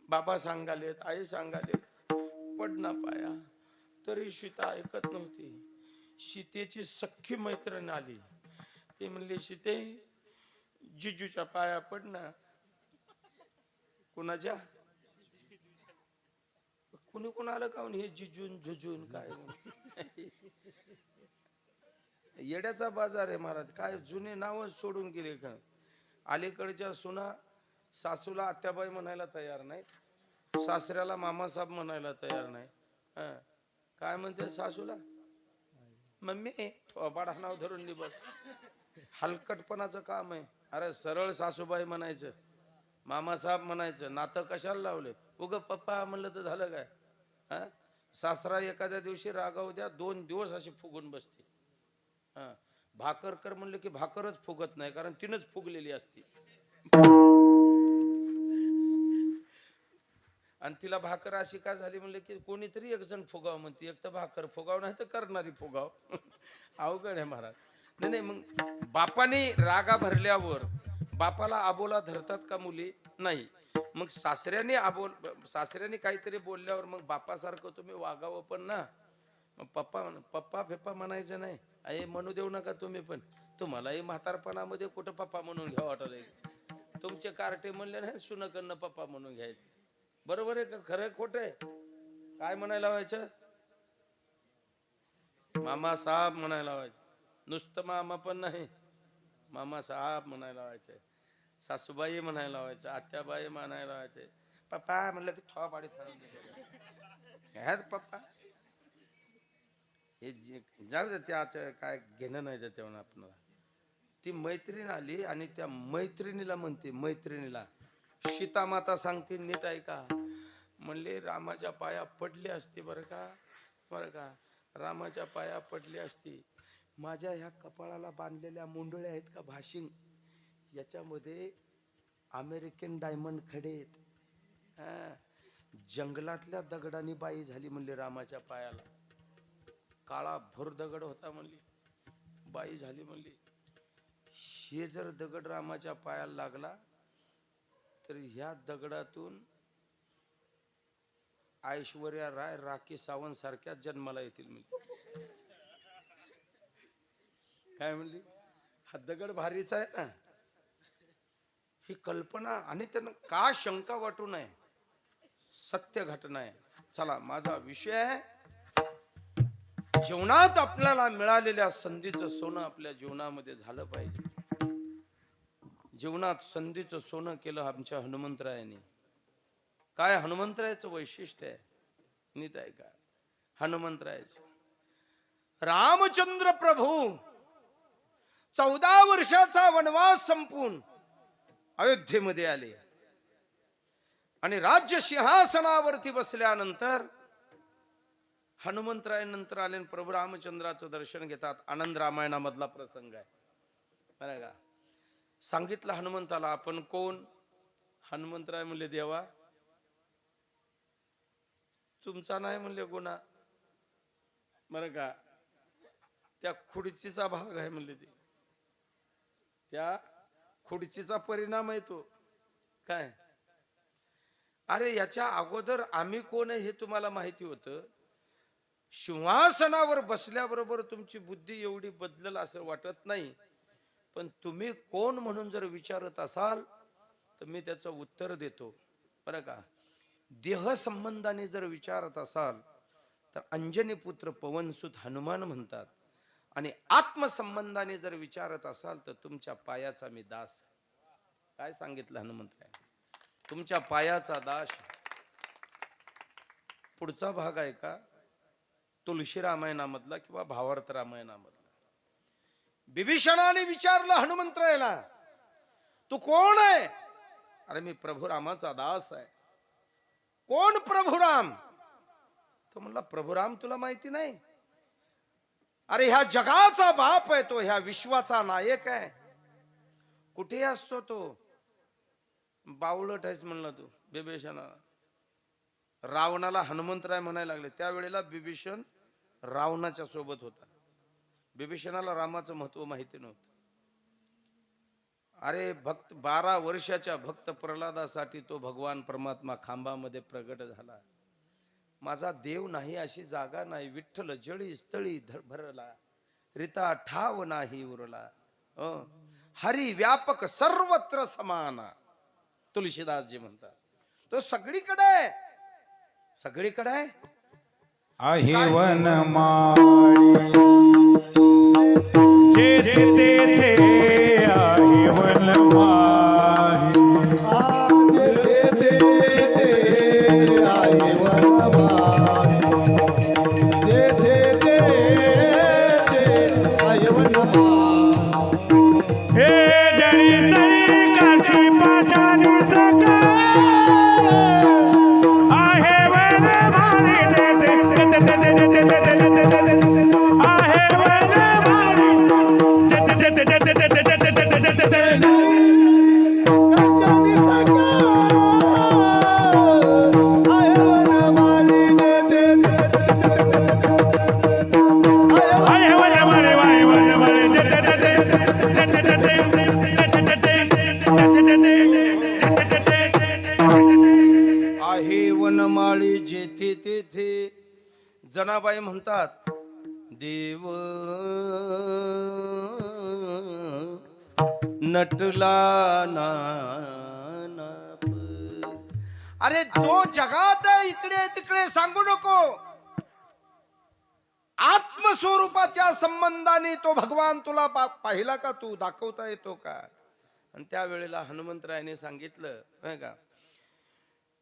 बाबा सांगालेत, आई सांगालेत, पड ना पाया. तरी सीता ऐकत नव्हती. सीतेची सख्खी मैत्रीण आली. ती म्हणली सीते जिजूच्या पाया पड ना. कुणाच्या? कुणी कोण आलं का हे जिजून झुजून काय? येड्याचा बाजार आहे महाराज. काय जुने नाव सोडून गेले का? अलीकडच्या सुना सासूला आत्याबाई म्हणायला तयार नाहीत, सासऱ्याला मामासाहेब म्हणायला तयार नाही. काय म्हणते सासूला? मम्मी थोबाडा नाव धरून निबळ. हलकटपणाचं काम आहे. अरे सरळ सासूबाई म्हणायचं, मामासाहेब म्हणायचं. नातं कशाला लावले? उग पप्पा म्हणलं तर झालं काय? सासरा एखाद्या दिवशी रागावू द्या, 2 दिवस अशी फुगून बसते. भाकर कर म्हणलं की भाकरच फुगत नाही, कारण तिनंच फुगलेली असती. आणि तिला भाकर अशी का झाली म्हणलं की कोणीतरी एक जण फुगाव म्हणते. एक तर भाकर फुगाव, नाही तर करणारी फुगाव. अवघड आहे महाराज. नाही मग बापाने रागा भरल्यावर बापाला आबोला धरतात का मुली? नाही. मग सासऱ्याने काहीतरी बोलल्यावर मग बापासारखं तुम्ही वागावं पण ना. पप्पा फेप्पा म्हणायचं नाही. अरे म्हणू देऊ नका तुम्ही पण. तुम्हालाही म्हातारपणामध्ये कुठं पप्पा म्हणून घ्या वाटलं. तुमचे कार्टे म्हणले नाही सुनकडनं पप्पा म्हणून घ्यायचे. बरोबर आहे का? खरं खोट आहे? काय म्हणायला व्हायचं? मामा साहेब म्हणायला व्हायचं. नुसतं मामा पण नाही, मामा साहेब म्हणायला व्हायचं. सासूबाई म्हणायला व्हायचं, आत्याबाई म्हणायला व्हायचे. पप्पा म्हणलं की थोपाडी ह्यात पप्पा. हे जाऊ दे, त्या काय घेणं नाही त्याच्यावर आपल्याला. ती मैत्रीण आली आणि त्या मैत्रिणीला म्हणते, मैत्रिणीला सीता माता सांगते नीट ऐका. म्हणले रामाच्या पाया पडली असती बरं का, रामाच्या पाया पडली असती. माझ्या ह्या कपाळाला बांधलेल्या मुंडळ्या आहेत का भाशिंग, याच्यामध्ये अमेरिकन डायमंड खडे आहेत. जंगलातल्या दगडाने बाई झाली म्हणले रामाच्या पायाला. काळा भोर दगड होता म्हणली, बाई झाली म्हणली. हे जर दगड रामाच्या पायाला लागला तर ह्या दगडातून ऐश्वर्या राय, राखी सावंत सारख्या जन्माला येतील म्हणली. काय म्हणली? हा दगड भारीचा आहे ना. ही कल्पना. आणि त्यांना का शंका वाटू नये, सत्य घटना आहे. चला, माझा विषय आहे जीवनात आपल्याला मिळालेल्या संधीचं सोनं आपल्या जीवनामध्ये झालं पाहिजे. जीवनात संधीचं सोनं केलं आमच्या हनुमंतरायाने. काय हनुमंतरायाचं वैशिष्ट्य आहे नीट आहे का? हनुमंतरायाचं रामचंद्र प्रभू 14 वर्षाचा वनवास संपून अयोध्येमध्ये आले आणि राज्य सिंहासनावरती बसल्यानंतर हनुमंतरायानंतर आले प्रभू रामचंद्राचं दर्शन घेतात. आनंद रामायणामधला प्रसंग आहे बरं का. सांगितलं हनुमंताला, आपण कोण? हनुमंतराय म्हणले, देवा तुमचा नाही म्हणले गुन्हा बरं का, त्या खुर्चीचा भाग आहे म्हणले. ते त्या खुर्चीचा परिणाम आहे तो. काय? अरे याच्या अगोदर आम्ही कोण आहे हे तुम्हाला माहिती होतं. सिंहासनावर बसल्याबरोबर तुमची बुद्धी एवढी बदलल असं वाटत नाही. पण तुम्ही कोण म्हणून जर विचारत असाल तर मी त्याचं उत्तर देतो बरं का. देह संबंधाने जर विचारत असाल तर अंजनी पुत्र पवनसुत हनुमान म्हणतात. आणि आत्मसंबंधाने जर विचारत असाल तर तुमच्या पायाचा मी दास. काय सांगितलं हनुमंत? तुमच्या पायाचा दास. पुढचा भाग आहे का तुलसी रामायणामधला किंवा भावार्थ रामायणामधला. बिभीषणाने विचारलं हनुमंतरायाला, तू कोण आहे? अरे मी प्रभू रामाचा दास आहे. कोण प्रभू राम? तो म्हणला, प्रभू राम तुला माहिती नाही? अरे ह्या जगाचा बाप आहे तो, ह्या विश्वाचा नायक आहे. कुठे असतो तो? बावळट आहेस म्हणला तू. बिभीषणा रावणाला हनुमंतराय म्हणायला लागले. त्यावेळेला बिभीषण रावणाच्या सोबत होता. बिभीषणाला रामाचं महत्व माहिती नव्हतं. अरे भक्त 12 वर्षाच्या भक्त प्रल्हादासाठी तो भगवान परमात्मा खांबामध्ये प्रगट झाला. माझा देव नाही अशी जागा नाही, विठ्ठल जळी स्थळी भरला, रिता ठाव नाही उरला, हरी व्यापक सर्वत्र समाना. तुलसीदासजी म्हणतात. तो सगळीकडे आहे, सगळीकडे आहे. आहे वनमाळी जेथे तेथे आहे वनमाळी हे जळी जळी काठी पाशाणी सका आहे वनमाळी जेथे आहे वनमाळी आहे वनमाळी जेथे तेथे. जनाबाई म्हणतात देव नटला नानाप. अरे तो जगात इकडे तिकडे सांगू नको. आत्मस्वरूपाच्या संबंधाने तो भगवान तुला पाहिला का, तू दाखवता येतो का? आणि त्यावेळेला हनुमंतरायाने सांगितलं नाही का,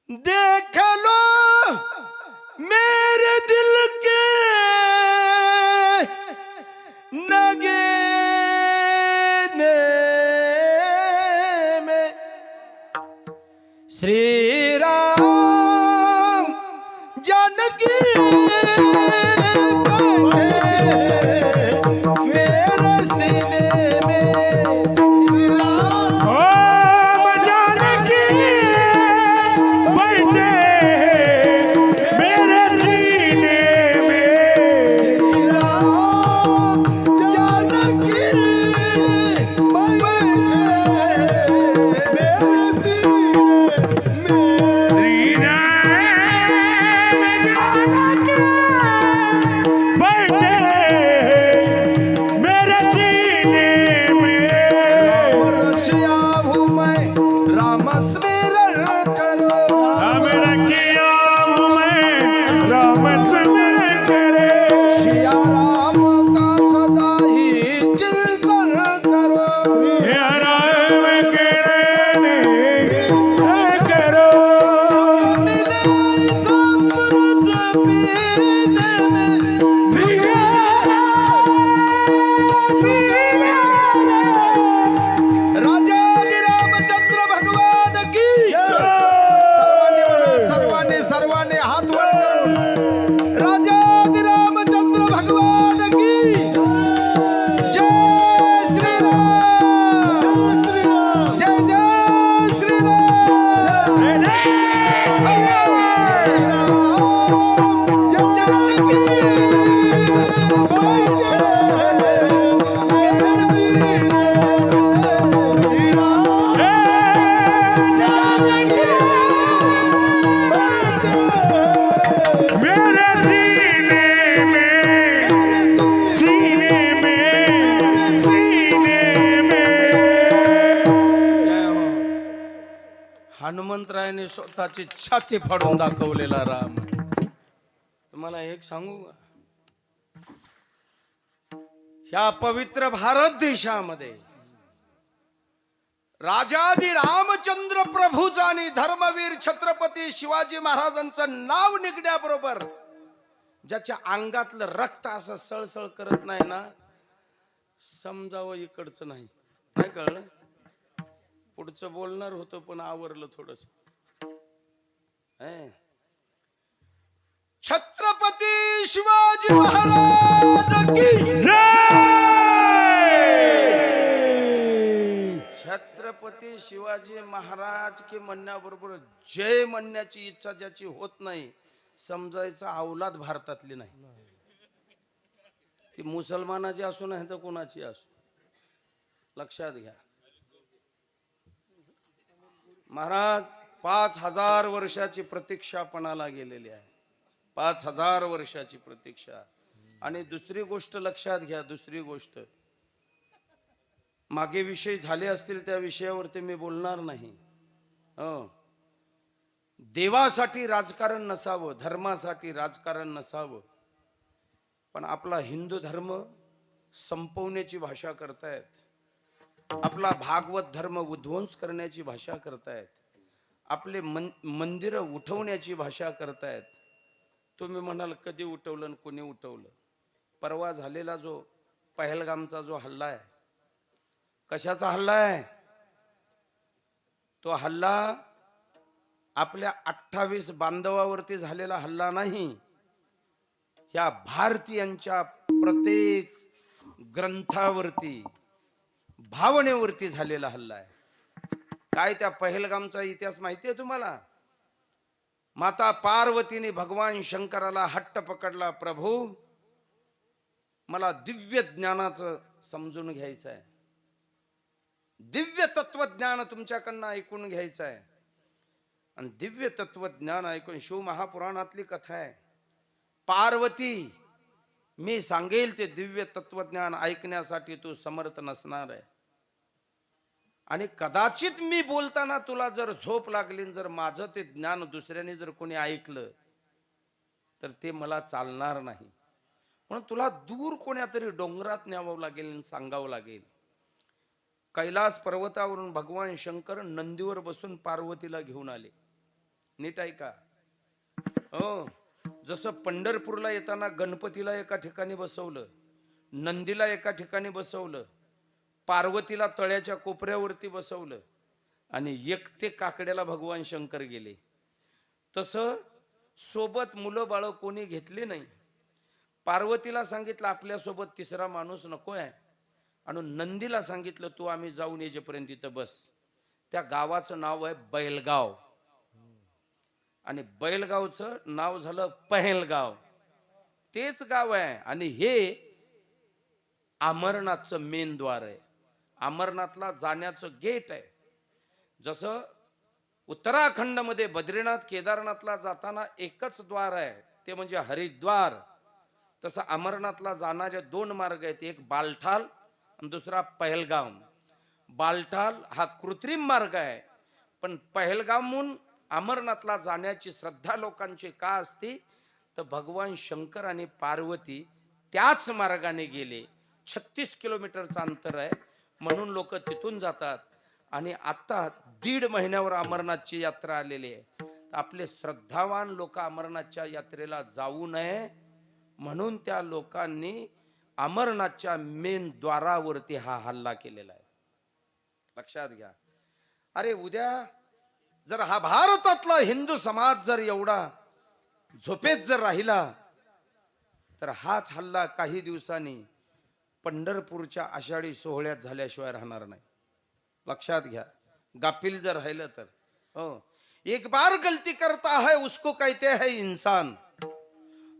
देख लो मेरे दिल के नगीने में श्री राम जानकी मेरे सीने में हनुमंतरायाने स्वतःची छाती फाडून दाखवलेला राम. तुम्हाला एक सांगू का, ह्या पवित्र भारत देशामध्ये राजादी रामचंद्र प्रभूचा आणि धर्मवीर छत्रपती शिवाजी महाराजांचं नाव निघण्याबरोबर ज्याच्या अंगातलं रक्त असं सळसळ करत नाही ना, समजावं इकडचं नाही. काय कळलं? पुढचं बोलणार होतं पण आवरलं थोडस. छत्रपती शिवाजी महाराज की छत्रपती शिवाजी महाराज की म्हणण्याबरोबर जय म्हणण्याची इच्छा ज्याची होत नाही, समजायचा अवलाद भारतातली नाही. ती मुसलमानाची असो नाही तर कोणाची असो, लक्षात घ्या. महाराज 5000 वर्षाची प्रतीक्षा पणाला गेलेली आहे. 5000 वर्षाची प्रतीक्षा. आणि दुसरी गोष्ट लक्षात घ्या, दुसरी गोष्ट, मागे विषय झाले असतील त्या विषयावरती मी बोलणार नाही. देवासाठी राजकारण नसावं, धर्मासाठी राजकारण नसावं, पण आपला हिंदू धर्म संपवण्याची भाषा करतायत, आपला भागवत धर्म उद्ध्वंस करण्याची भाषा करतायत, आपले मंदिर उठवण्याची भाषा करतायत. तुम्ही म्हणाल कधी उठवलं आणि कोणी उठवलं? परवा झालेला जो पहलगामचा जो हल्ला आहे, कशाचा हल्ला आहे तो? हल्ला आपल्या 28 बांधवावरती झालेला हल्ला नाही, ह्या भारतीयांच्या प्रत्येक ग्रंथावरती, भावनेवरती झालेला हल्ला आहे. काय त्या पहलगामचा इतिहास माहिती आहे तुम्हाला? माता पार्वतीने भगवान शंकराला हट्ट पकडला, प्रभू मला दिव्य ज्ञानाचं समजून घ्यायचं आहे, दिव्य तत्वज्ञान तुमच्याकडनं ऐकून घ्यायचं आहे. आणि दिव्य तत्वज्ञान ऐकून, शिव महापुराणातली कथा आहे, पार्वती मी सांगेल ते दिव्य तत्वज्ञान ऐकण्यासाठी तू समर्थ नसणार आहे, आणि कदाचित मी बोलताना तुला जर झोप लागली, जर माझं ते ज्ञान दुसऱ्याने जर कोणी ऐकलं तर ते मला चालणार नाही, म्हणून तुला दूर कोण्यातरी डोंगरात न्यावं लागेल आणि सांगावं लागेल. कैलास पर्वतावरून भगवान शंकर नंदीवर बसून पार्वतीला घेऊन आले. नीट ऐका. हो, जसं पंढरपूरला येताना गणपतीला एका ठिकाणी बसवलं, नंदीला एका ठिकाणी बसवलं, पार्वतीला तळ्याच्या कोपऱ्यावरती बसवलं, आणि एकटे काकड्याला भगवान शंकर गेले, तसं सोबत मुलं बाळ कोणी घेतली नाही. पार्वतीला सांगितलं आपल्यासोबत तिसरा माणूस नको आहे, आणि नंदीला सांगितलं तू आम्ही जाऊन येजेपर्यंत इथं बस. त्या गावाचं नाव आहे बैलगाव, आणि बैलगावचं नाव झालं पहलगाव, तेच गाव आहे. आणि हे अमरनाथचं मेन द्वार आहे, अमरनाथला जाण्याचं गेट आहे. जसं उत्तराखंड मध्ये बद्रीनाथ केदारनाथला जाताना एकच द्वार आहे, ते म्हणजे हरिद्वार, तसं अमरनाथला जाणारे दोन मार्ग आहेत, एक बालठाल आणि दुसरा पहलगाम. बालठाल हा कृत्रिम मार्ग आहे, पण पहलगामहून अमरनाथला जाण्याची श्रद्धा लोकांची का असते, तर भगवान शंकर आणि पार्वती त्याच मार्गाने गेले. 36 किलोमीटरचं अंतर आहे, म्हणून लोक तिथून जातात. आणि आता 1.5 महिन्यावर अमरनाथची यात्रा आलेली आहे. आपले श्रद्धावान लोक अमरनाथच्या यात्रेला जाऊ नये म्हणून त्या लोकांनी अमरनाथच्या मेन द्वारावरती हा हल्ला केलेला आहे. लक्षात घ्या. अरे उद्या जर हा भारतातला हिंदू समाज जर एवढा झोपेत जर राहिला, तर हाच हल्ला काही दिवसांनी पंढरपूरच्या आषाढी सोहळ्यात झाल्याशिवाय राहणार नाही. लक्षात घ्या. गाफील जर राहिलं तर. हो, एक बार गलती करता है उसको कहते हैं इंसान,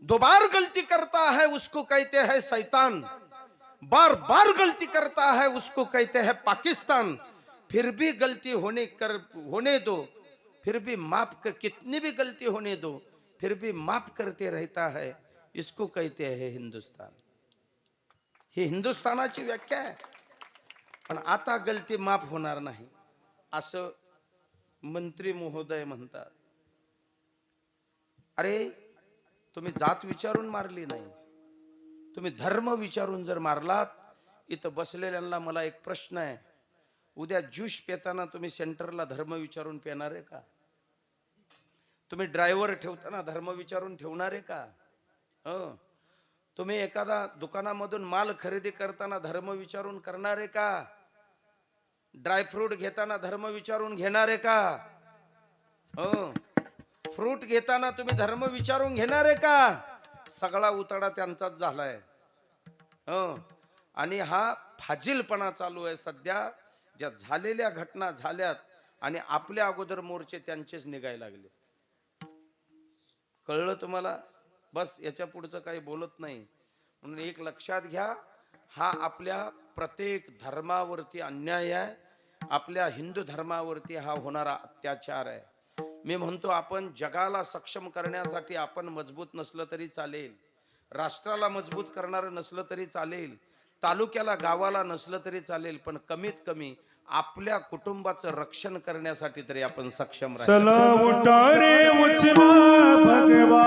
दो बार गलती करता है उसको कहते हैं शैतान, बार बार गलती करता है उसको कहते हैं पाकिस्तान, फिर भी गलती होने दो, फिर भी माफ कर, कितनी भी गलती होने दो फिर भी माफ करते रहता है, इसको कहते हैं हिंदुस्तान. ही हिंदुस्थानाची व्याख्या आहे. पण आता गलती माफ होणार नाही असं मंत्री महोदय म्हणतात. अरे तुम्ही जात विचारून मारली नाही, तुम्ही धर्म विचारून जर मारलात. इथं बसलेल्यांना मला एक प्रश्न आहे, उद्या ज्यूस पेताना तुम्ही सेंटरला धर्म विचारून पेणार आहे का? तुम्ही ड्रायव्हर ठेवताना धर्म विचारून ठेवणार आहे का? हो, तुम्ही एखादा दुकानामधून माल खरेदी करताना धर्म विचारून करणार आहे का? ड्रायफ्रूट घेताना धर्म विचारून घेणार आहे का? हो, फ्रूट घेताना तुम्ही धर्म विचारून घेणार आहे का? सगळा उताडा त्यांचाच झालाय. हो, आणि हा फाजीलपणा चालू आहे सध्या. ज्या झालेल्या घटना झाल्यात आणि आपल्या अगोदर मोर्चे त्यांचेच निघायला लागले. कळलं तुम्हाला? बस याच्या पुढचं काही बोलत नाही. म्हणून एक लक्षात घ्या, हा आपल्या प्रत्येक धर्मावरती अन्याय आहे, आपल्या हिंदू धर्मावरती हा होणारा अत्याचार आहे. मी म्हणतो आपण जगाला सक्षम करण्यासाठी आपण मजबूत नसलं तरी चालेल, राष्ट्राला मजबूत करणारं नसलं तरी चालेल, तालुक्याला गावाला नसलं तरी चालेल, पण कमीत कमी आपल्या कुटुंबाचं रक्षण करण्यासाठी तरी आपण सक्षम राहू. चला उठा रे उचला भगवा,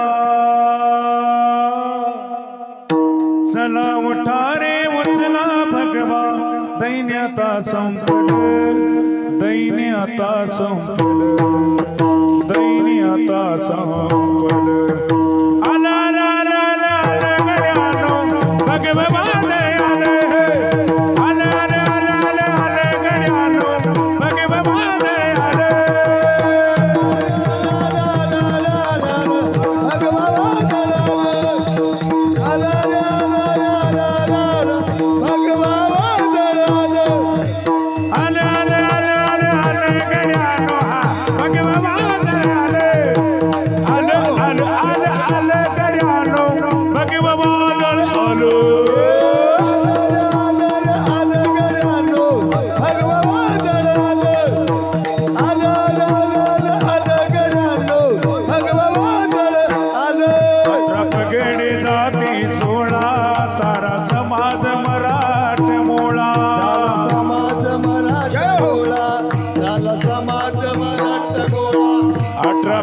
चला उठा रे उचला भगवा, दैन्य आता संपलं, दैन्य आता संपलं, दैन्य आता संपलं. आला आला आला आला आला गड्यानो भगवा वादळ आलं, आला आला आला आला आला गड्यानो भगवा वादळ आलं.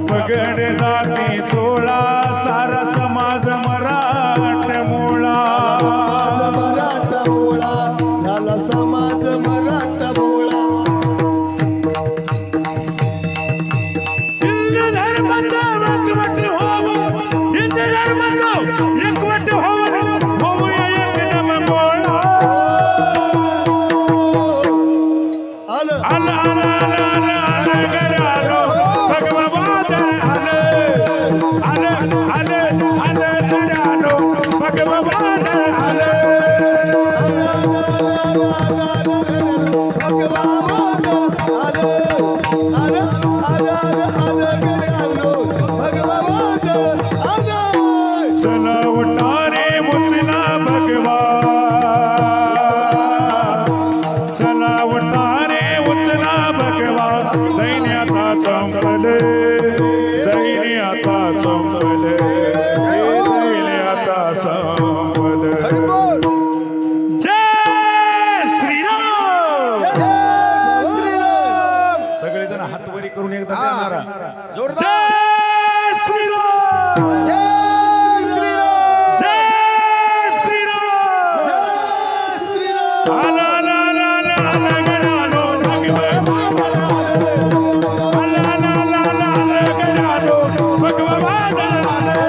पगड जाती चोळा सारा समाज मराठमोळा, मराठमोळा झाला समाज मराठमोळा. हिंदू धर्माचं एकवट होवं, हिंदू धर्माचं एकवट होवं, होऊया एकदम गोळा. आलं आलं आलं आलं आलं आलं गड्यानो भगवा वादळ आलं, आलं आलं आलं गड्यानो भगवा वादळ आलं. चला उठा रे उचला भगवा, चला उठा रे उचला भगवा, दैन्य आता संपले, दैन्य आता संपले, दैन्य आता संपले. जय श्रीराम. सगळेजण हात वरी करून एकदा त्या नारा. जोरदार जय श्रीराम, जय श्रीराम. आला आला आला आला आला गड्यानो भगवा वादळ आलं, आला आला आला आला आला गड्यानो भगवा वादळ आलं.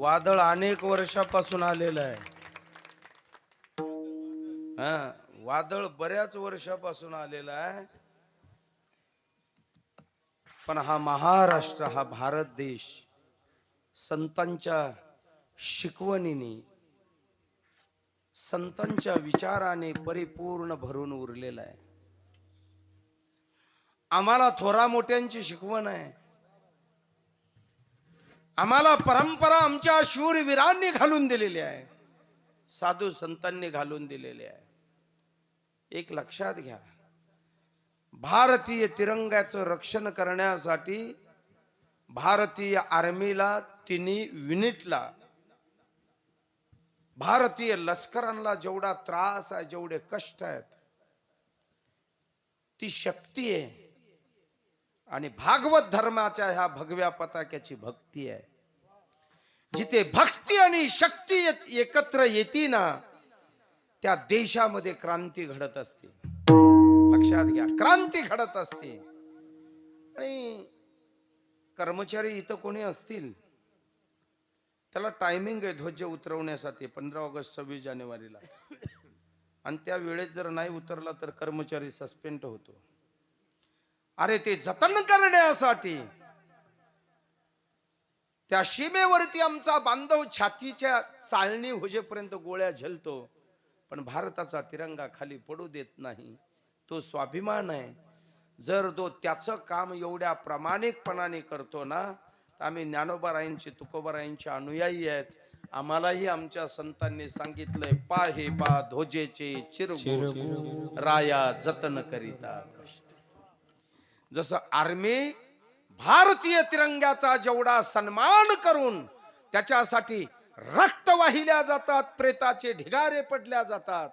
वादळ अनेक वर्षापासून आलेलं आहे. हा, वादळ बऱ्याच वर्षापासून आलेलं आहे. पण हा महाराष्ट्र, हा भारत देश संतांच्या शिकवणीने, संतांच्या विचाराने परिपूर्ण भरून उरलेला आहे. आम्हाला थोरा मोठ्यांची शिकवण आहे. आम्हाला परंपरा आमच्या शूरवीरांनी घालून दिलेली आहे, साधू संतांनी घालून दिलेली आहे. एक लक्षात घ्या, भारतीय तिरंग्याचं रक्षण करण्यासाठी भारतीय आर्मीला, तिन्ही युनिटला, भारतीय लष्करांना जेवढा त्रास आहे, जेवढे कष्ट आहेत, ती शक्ती आहे. आणि भागवत धर्माच्या ह्या भगव्या पताक्याची भक्ती आहे. जिथे भक्ती आणि शक्ती एकत्र येते ना, त्या देशामध्ये क्रांती घडत असते. लक्षात घ्या, क्रांती घडत असते. आणि कर्मचारी इथं कोणी असतील, त्याला टायमिंग आहे ध्वज उतरवण्यासाठी 15 ऑगस्ट 26 जानेवारीला. आणि त्या वेळेत जर नाही उतरला तर कर्मचारी सस्पेंड होतो. अरे ते जतन करण्यासाठी त्या सीमेवरती आमचा बांधव छातीच्या चालणी होजेपर्यंत गोळ्या झेलतो, पण भारताचा तिरंगा खाली पडू देत नाही. तो स्वाभिमान आहे. जर तो त्याचं काम एवढ्या प्रामाणिकपणाने करतो ना, तर आम्ही ज्ञानोबारायांचे, तुकोबारायांचे अनुयायी आहेत. आम्हालाही आमच्या संतांनी सांगितलंय, पा हे पा धोजेचे चिरगुज राया जतन करिता कष्ट. जसं आर्मी भारतीय तिरंग्याचा जेवढा सन्मान करून त्याच्यासाठी रक्त वाहिल्या जातात, प्रेताचे ढिगारे पडल्या जातात,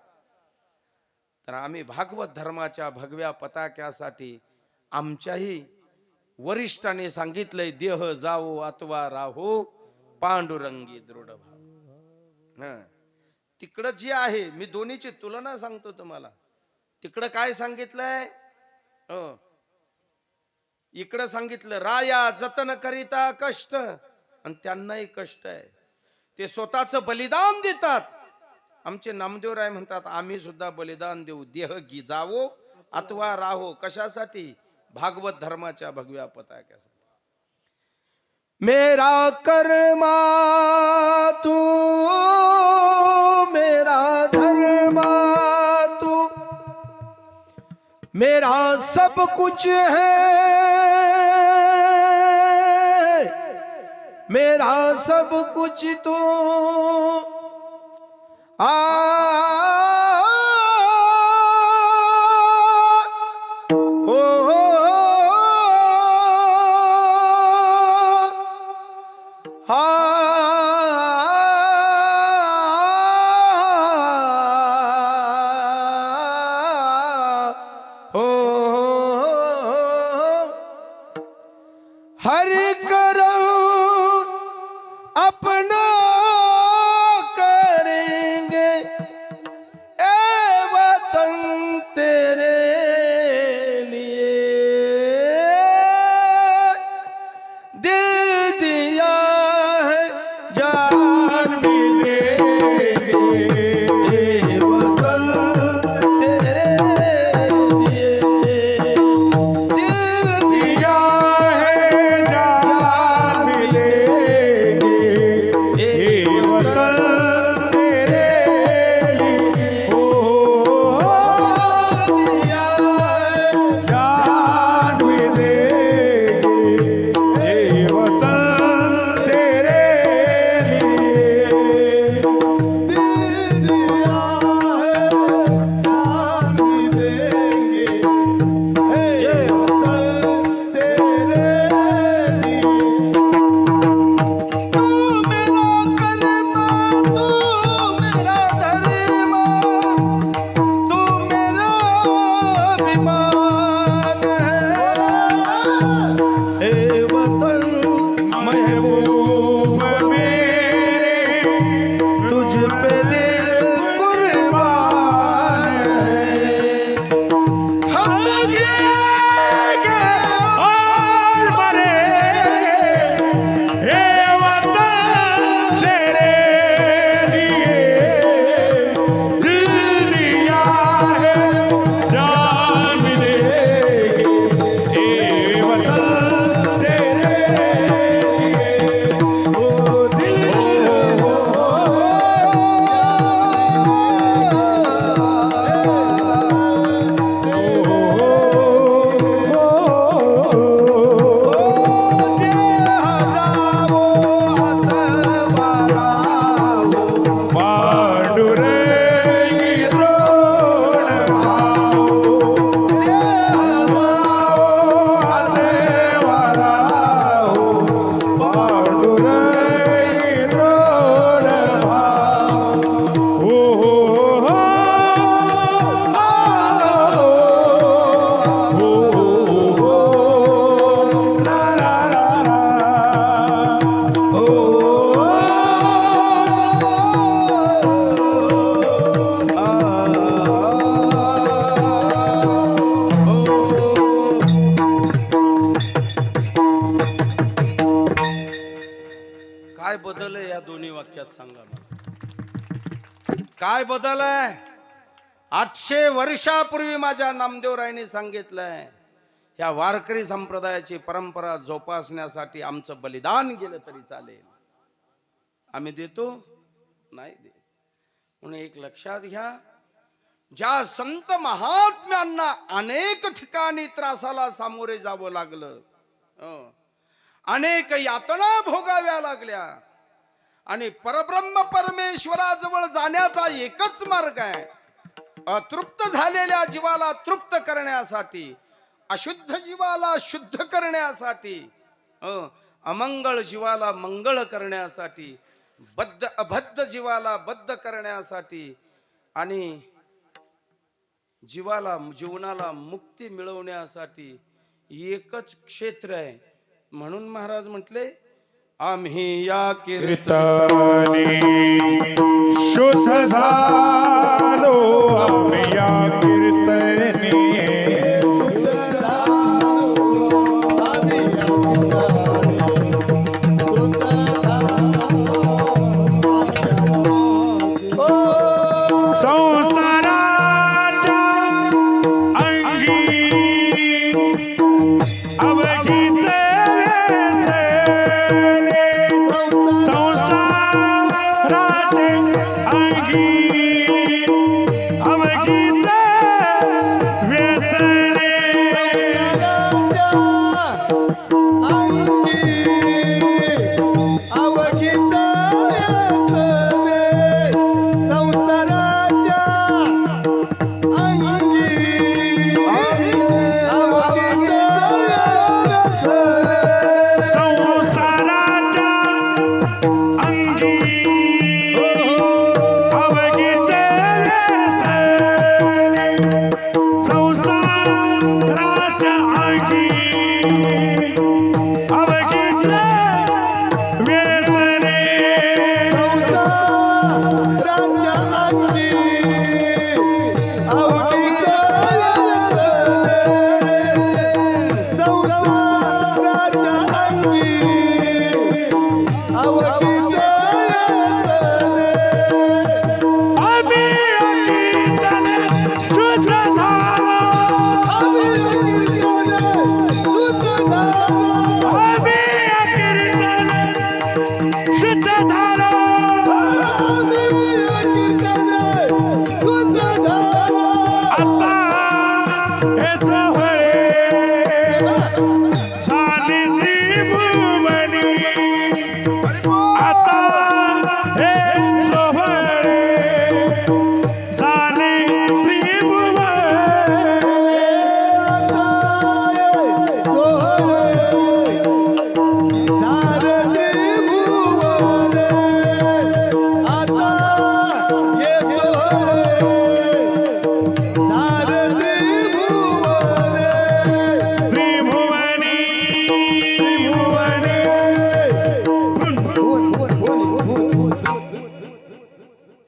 तर आम्ही भागवत धर्माच्या भगव्या पताक्यासाठी आमच्याही वरिष्ठांनी सांगितलंय, देह जावो अथवा राहो पांडुरंगी दृढ भाव. तिकडं जे आहे, मी दोन्हीची तुलना सांगतो तुम्हाला. तिकडं काय सांगितलंय, इकडं सांगितलं राया जतन करिता कष्ट, आणि त्यांनाही कष्ट आहे. ते स्वतःच बलिदान देतात. आमचे नामदेवराय म्हणतात, आम्ही सुद्धा बलिदान देऊ, देह जावो अथवा राहो. कशासाठी? भागवत धर्माच्या भगव्या पताक्यासाठी. मेरा कर्मा तू, मेरा धर्मा तू, मेरा सब कुछ है, मेरा सब कुछ तू. हर करो अपना करेंगे, ए वतन तेरे लिए दिल दिया है, जान भी देंगे, ए वतन तेरे लिए दिल दिया है, जान भी देंगे, ए वतन तेरे लिए. ओ दिया है, जान भी देंगे, ए वतन तेरे लिए. दिल दिया है, जान भी देंगे, हे वतन तेरे लिए. तू मेरा कर्मा, तू मेरा धर्मा, तू मेरा अभिमान है, हे वतन महबूब मेरे, तुझ पे दिल कुर्बान है. हम जिएंगे और मरेंगे, हे वतन तेरे लिए. दिल दिया है, जान भी देंगे, हे वतन तेरे लिए. ओ दिल पांडुरंगी द्रोण पांडुरंगी द्रोण काय बदल आहे या दोन्ही वाक्यात सांगा मला. काय बदल आहे? 800 वर्षापूर्वी माझ्या नामदेवरायांनी सांगितलंय, या वारकरी संप्रदायाची परंपरा जोपासण्यासाठी आमचं बलिदान गेलं तरी चालेल. आम्ही देतो नाही देत. म्हणून एक लक्षात घ्या, ज्या संत महात्म्यांना अनेक ठिकाणी त्रासाला सामोरे जावं लागलं, अनेक यातना भोगाव्या लागल्या, आणि परब्रह्म परमेश्वराजवळ जाण्याचा एकच मार्ग आहे. अतृप्त झालेल्या जीवाला तृप्त करण्यासाठी, अशुद्ध जीवाला शुद्ध करण्यासाठी, अमंगळ जीवाला मंगळ करण्यासाठी, अबद्ध जीवाला बद्ध करण्यासाठी आणि जीवनाला मुक्ती मिळवण्यासाठी एकच क्षेत्र आहे. म्हणून महाराज म्हटले, आम्ही या कीर्तनी शुद्ध झालो, आम्ही या कीर्तनी संसाराच्या अंगी अवघीचे संसाराचे अंगी अवघीचे व्यसने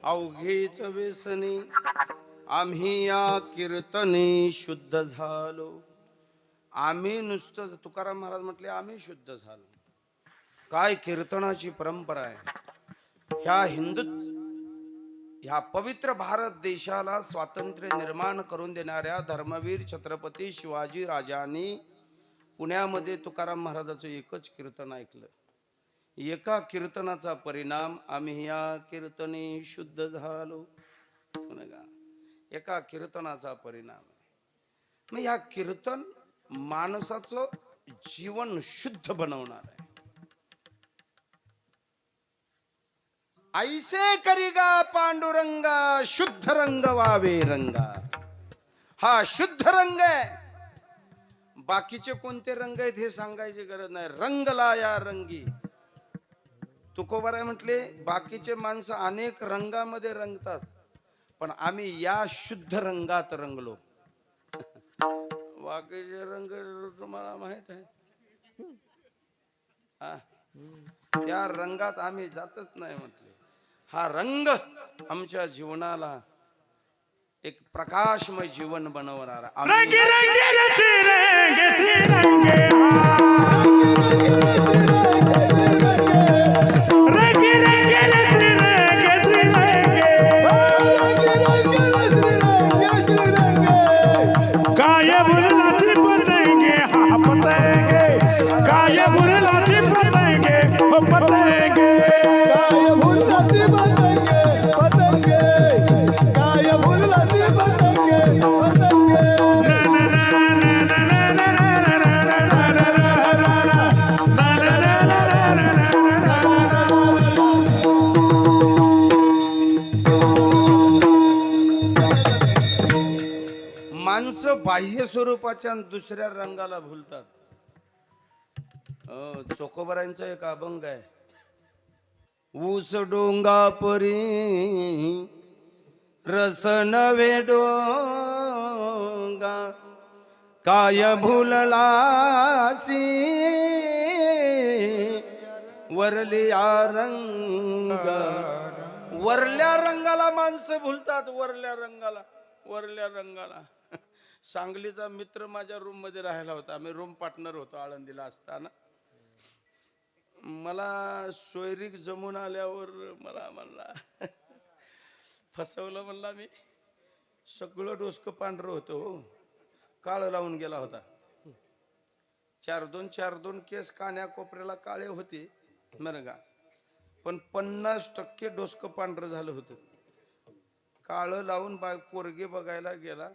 अवघेच व्यसनी आम्ही या कीर्तनी शुद्ध झालो. आम्ही नुसतं, तुकाराम महाराज म्हटले, आम्ही शुद्ध झालो. काय कीर्तनाची परंपरा आहे. ह्या पवित्र भारत देशाला स्वातंत्र्य निर्माण करून देणाऱ्या धर्मवीर छत्रपती शिवाजी राजांनी पुण्यामध्ये तुकाराम महाराजाचं एकच कीर्तन ऐकलं. एका कीर्तनाचा परिणाम आम्ही या कीर्तनी शुद्ध झालो. एका कीर्तनाचा परिणाम. मग या कीर्तन माणसाचं जीवन शुद्ध बनवणार आहे. ऐसे करिगा पांडुरंगा शुद्ध रंग वावे रंगा. हा शुद्ध रंग आहे. बाकीचे कोणते रंग आहेत हे सांगायची गरज नाही. रंगला या रंगी. तुकोबाराय म्हटले, बाकीचे माणसं अनेक रंगामध्ये रंगतात, पण आम्ही या शुद्ध रंगात रंगलो. बाकीचे रंग तुम्हाला माहित आहे, त्या रंगात आम्ही जातच नाही म्हटले. हा रंग आमच्या जीवनाला एक प्रकाशमय जीवन बनवणारा. स्वरूपाच्या आणि दुसऱ्या रंगाला भुलतात. चोकोबारांचा एक अभंग आहे, ऊस डोंगा परी रस नवे डोंगा काय भुललासी वरलिया रंग. वरल्या रंगाला माणसं भुलतात, वरल्या रंगाला. सांगलीचा मित्र माझ्या रूम मध्ये राहिला होता, आम्ही रूम पार्टनर होतो आळंदीला असताना. मला सोयरीक जमून आल्यावर मला म्हणला फसवलं, म्हणला मी. सगळं डोसकं पांढरं होतं हो, काळ लावून गेला होता. 4-2 केस कान्या कोपऱ्याला काळे होते बरं का, पण 50% डोसकं पांढरं झालं होतं. काळं लावून पोरगे बघायला गेला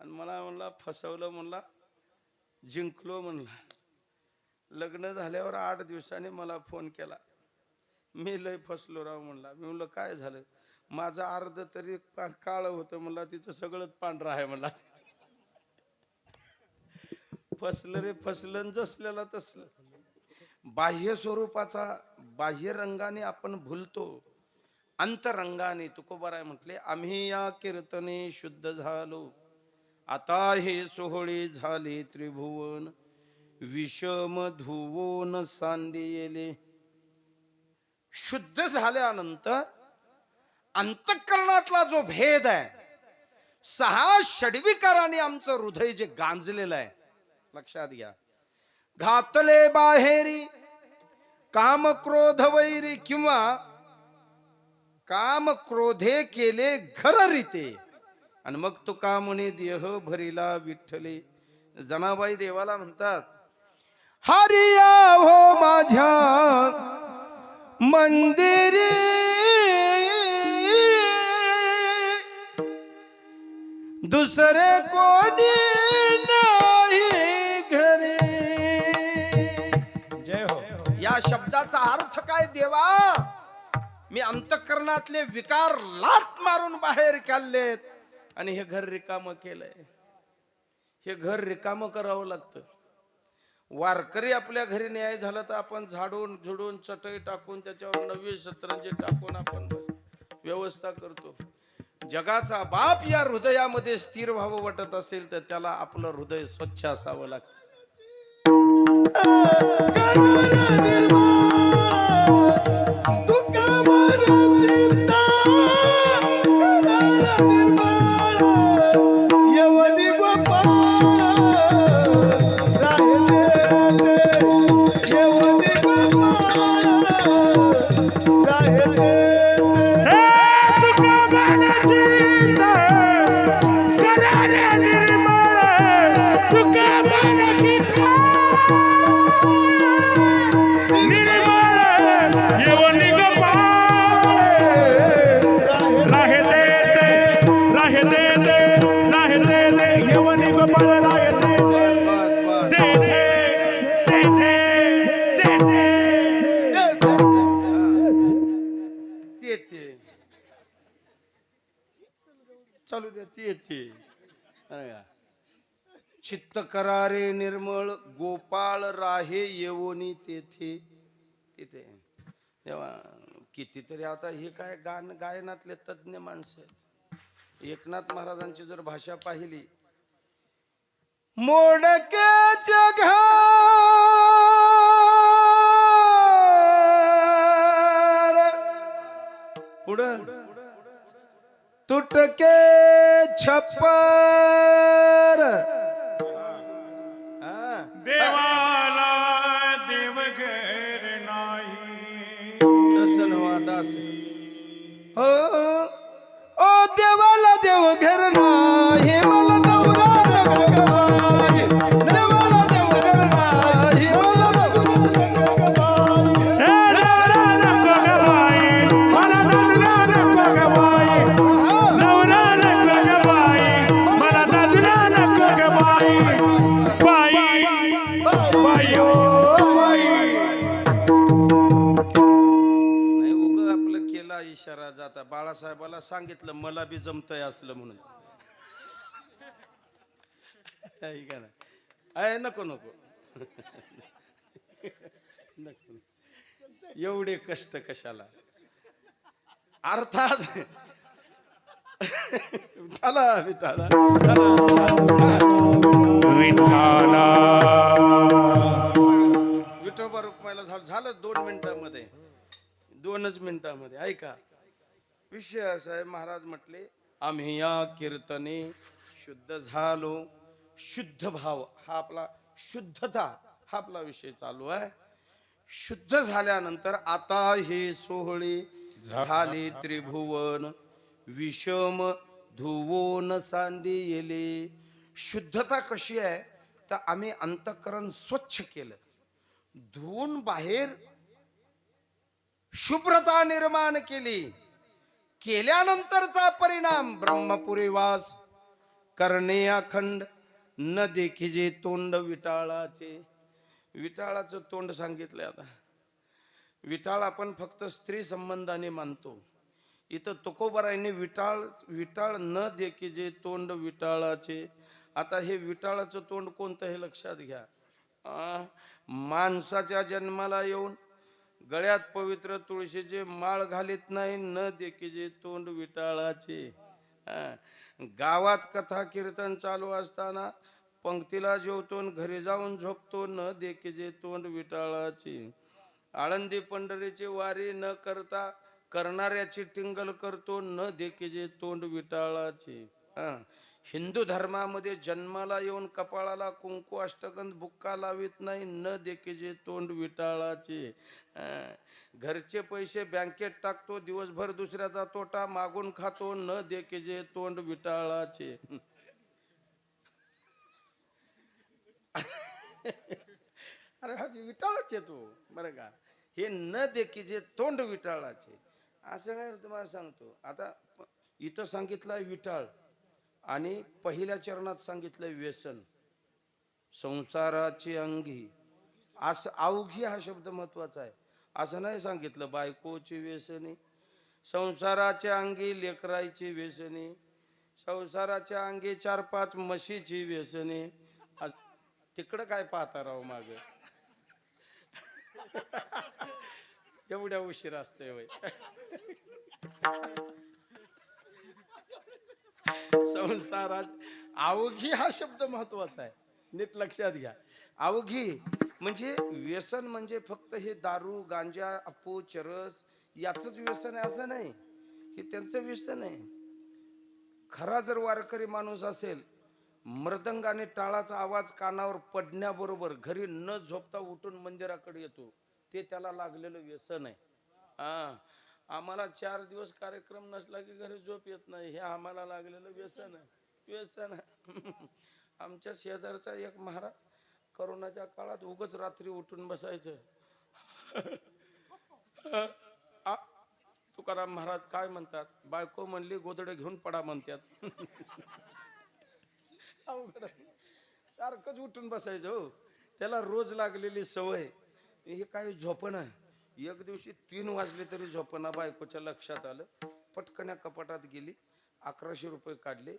आणि मला म्हणला फसवलं, म्हणला जिंकलो म्हणला. लग्न झाल्यावर 8 दिवसांनी मला फोन केला, मी लय फसलो राव म्हणला. मी म्हणलं काय झालं? माझं अर्ध तरी काळ होतं म्हणला, तिथं सगळंच पांढरं आहे म्हणला. फसलं रे फसलं, जसल्याला तसलं. बाह्य स्वरूपाचा बाह्य रंगाने आपण भुलतो, अंतरंगाने. तुकोबाराय म्हटले, आम्ही या कीर्तने शुद्ध झालो, आता हे सोहळे झाले त्रिभुवन, विषम धुवोन सांडिले. शुद्ध झाल्यानंतर अंतःकरणातला जो भेद आहे, 6 षड्विकाराने आमचं हृदय जे गांजलेलं आहे, लक्षात घ्या. घातले बाहेरी काम क्रोध वैरी, किंवा काम क्रोधे केले घर रीते, आणि मग तो का म्हणे देह भरिला विठ्ठले. जनाबाई देवाला म्हणतात, हरिया हो माझ्या मंदिरी, दुसरे कोणी नाही घरी. जय हो. या शब्दाचा अर्थ काय देवा? मी अंतःकरणातले विकार लाथ मारून बाहेर काढलेत आणि हे घर रिकामं केलंय. हे घर रिकामं करावं लागतं. वारकरी आपल्या घरी न्याय झालं तर आपण झाडून झुडून चटई टाकून त्याच्यावर नवी सतरंजी टाकून आपण व्यवस्था करतो. जगाचा बाप या हृदयामध्ये स्थिर व्हावं वाटत असेल तर त्याला आपलं हृदय स्वच्छ असावं लागतं. चालू द्या ते चित्त करारे निर्मळ गोपाळ राहे येवोनी तेथे. तिथे तेव्हा कितीतरी आता हे काय गायनातले तज्ञ माणसं आहेत. एकनाथ महाराजांची जर भाषा पाहिली, मोडक्याच्या घर पुढं तुटके छप्पर, देवाला देवघर नाही. दास हो ओ देवाला देवघर नाही, मला नवरा रंगबाई. देवाला देवघर नाही, मला इशारा जाता. बाळासाहेबाला सांगितलं मला बी जमतंय असलं म्हणून. का ना आहे नको नको नको एवढे कष्ट कशाला अर्थात विठाला विठाला विठाला विठोबा रुक्माईला झालं 2 मिनिटांमध्ये 2च मिनिटांमध्ये ऐका विषय असा आहे महाराज म्हटले आम्ही या कीर्तने शुद्ध झालो शुद्ध भाव हा आपला शुद्धता हा आपला विषय चालू आहे शुद्ध झाल्यानंतर आता हे सोहळे झाले त्रिभुवन विषम धुवोन सांदी येले शुद्धता कशी आहे तर आम्ही अंतःकरण स्वच्छ केलं धुवून बाहेर शुभ्रता निर्माण केली केल्यानंतरचा परिणाम ब्रह्मपुरी वास करणे अखंड न देखिजे तोंड विटाळाचे विटाळाचं तोंड सांगितलंय आता विटाळ आपण फक्त स्त्री संबंधाने मानतो इथं तुकोबारायने विटाळ न देखिजे तोंड विटाळाचे आता हे विटाळाचं तोंड कोणतं हे लक्षात घ्या माणसाच्या जन्माला येऊन गळ्यात पवित्र तुळशीचे माळ घालीत नाही न देखिजे तोंड विटाळाचे गावात कथा कीर्तन चालू असताना पंक्तीला जेवतो घरी जाऊन झोपतो न देखिजे तोंड विटाळाचे आळंदी पंढरीची वारी न करता करणाऱ्याची टिंगल करतो न देखिजे तोंड विटाळाचे हिंदू धर्मामध्ये जन्माला येऊन कपाळाला कुंकू अष्टगंध बुक्का लावित नाही न देखिजे तोंड विटाळाचे घरचे पैसे बँकेत टाकतो दिवसभर दुसऱ्याचा तोटा मागून खातो न देखिजे तोंड विटाळाचे अरे हा विटाळाचे तो बरं का हे न देखिजे तोंड विटाळाचे असं काय तुम्हाला सांगतो आता इथं सांगितलं विटाळ आणि पहिल्या चरणात सांगितलं व्यसन संसाराची अंगी असं अवघी हा शब्द महत्वाचा आहे असं नाही सांगितलं बायकोची व्यसनी संसाराच्या अंगी लेकरायची व्यसनी संसाराच्या अंगी 4-5 म्हशीची व्यसनी तिकडं काय पाहता राव माग एवढ्या उशीर असतोय वय संसारात अवघी हा शब्द महत्वाचा आहे नीट लक्षात घ्या अवघी म्हणजे व्यसन म्हणजे फक्त हे दारू गांजा अफू चरस याच व्यसन आहे असं नाही हे त्यांचं व्यसन आहे खरा जर वारकरी माणूस असेल मृदंग आणि टाळाचा आवाज कानावर पडण्याबरोबर घरी न झोपता उठून मंदिराकडे येतो ते त्याला लागलेलं व्यसन आहे आम्हाला 4 दिवस कार्यक्रम नसला की घरी झोप येत नाही हे आम्हाला लागलेलं व्यसन आहे व्यसन आहे आमच्या शेजारचा एक महाराज करोनाच्या काळात उगाच रात्री उठून बसायचं तुकाराम महाराज काय म्हणतात बायको म्हणली गोदडे घेऊन पडा म्हणतात सारखंच उठून बसायचं हो त्याला रोज लागलेली सवय हे काय झोपण आहे एक दिवशी 3 वाजले तरी झोपणा बायकोच्या लक्षात आलं पटकन कपाटात गेली 1100 रुपये काढले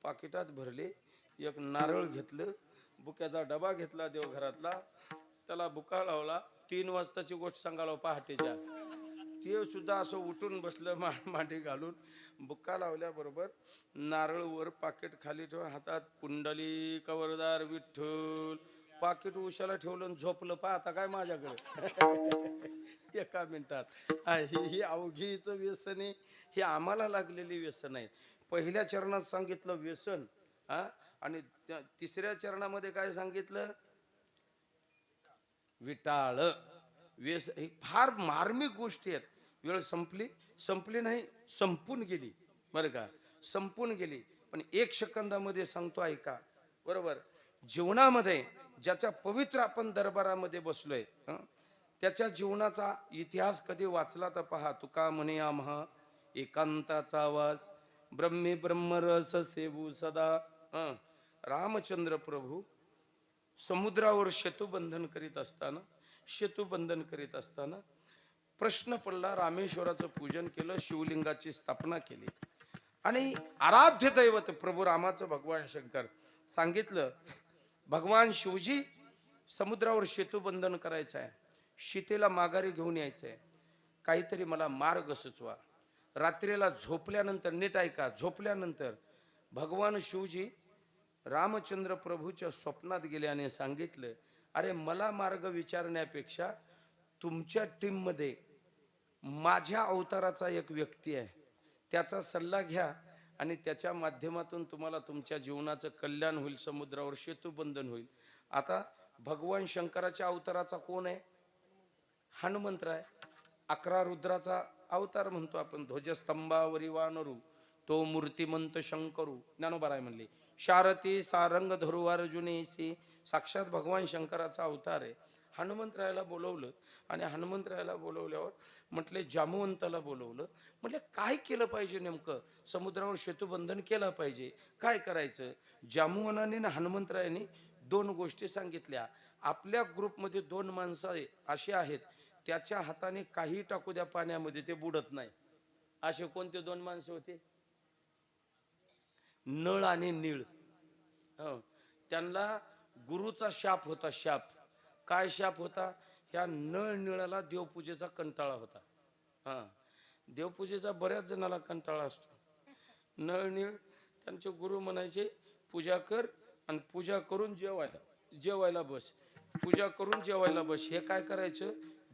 पाकिटात भरले एक नारळ घेतलं बुक्याचा डबा घेतला देवघरातला त्याला बुका लावला 3 वाजताची गोष्ट सांगायला पहाटेच्या ते सुद्धा असं उठून बसलं मांडी घालून बुक्का लावल्याबरोबर नारळ वर पाकिट खाली ठेवून हातात पुंडली कवरदार विठ्ठल पाकिट उशाला ठेवलं झोपलं आता काय माझ्याकडे एका मिनिटात ही अवघीच व्यसन आहे हे आम्हाला लागलेली व्यसन आहे पहिल्या चरणात सांगितलं व्यसन आणि 3ऱ्या चरणामध्ये काय सांगितलं विटाळ व्यस ही फार मार्मिक गोष्टी आहेत वेळ संपली नाही संपून गेली बरं का संपून गेली पण 1 सेकंदामध्ये सांगतो ऐका बरोबर जीवनामध्ये ज्याच्या पवित्र आपण दरबारामध्ये बसलोय त्याच्या जीवनाचा इतिहास कधी वाचला तर पहा तुका म्हणे आम्हा एकांताचा वास ब्रह्मे ब्रह्मरस सेवू सदा रामचंद्र प्रभू समुद्रावर सेतुबंधन करीत असताना प्रश्न पडला रामेश्वराचं पूजन केलं शिवलिंगाची स्थापना केली आणि आराध्य दैवत प्रभू रामाचं भगवान शंकर सांगितलं भगवान शिवजी समुद्रावर सेतू बंधन करायचं आहे, सीतेला माघारी घेऊन यायचंय, काहीतरी मला मार्ग सुचवा. रात्रीला झोपल्यानंतर, नीट ऐका, झोपल्यानंतर भगवान शिवजी रामचंद्र प्रभूच्या स्वप्नात गेले आणि सांगितलं, अरे मला मार्ग विचारण्यापेक्षा तुमच्या टीम मध्ये माझ्या अवताराचा एक व्यक्ती आहे, त्याचा सल्ला घ्या आणि त्याच्या माध्यमातून तुम्हाला तुमच्या जीवनाचं कल्याण होईल, समुद्रावर सेतू बंधन होईल. आता भगवान शंकराच्या अवताराचा कोण आहे? हनुमंतराय. 11 रुद्राचा अवतार म्हणतो आपण. ध्वजस्तंभावरी वानरू तो मूर्तिमंत शंकरू. ज्ञानोबाराय म्हणले, शारथी सारंग धरू अर्जुनेसी. साक्षात भगवान शंकराचा अवतार आहे. हनुमंतरायाला बोलवलं आणि हनुमंतरायाला बोलवल्यावर म्हटले जामवंताला बोलवलं. म्हटले काय केलं पाहिजे नेमकं? समुद्रावर सेतुबंधन केलं पाहिजे, काय करायचं? जामवनाने आणि हनुमंतरायाने 2 गोष्टी सांगितल्या. आपल्या ग्रुपमध्ये 2 माणसं अशी आहेत, त्याच्या हाताने काही टाकू द्या पाण्यामध्ये ते बुडत नाही. असे कोणते 2 माणसं होते? नळ आणि नीळ. हो, त्यांना गुरुचा शाप होता. शाप काय शाप होता? ह्या नळ निळाला देवपूजेचा कंटाळा होता. हा, देवपूजेचा बऱ्याच जणाला कंटाळा असतो. नळ नीळ त्यांचे गुरु म्हणायचे पूजा कर आणि पूजा करून जेवायला बस, पूजा करून जेवायला बस. हे काय करायचं,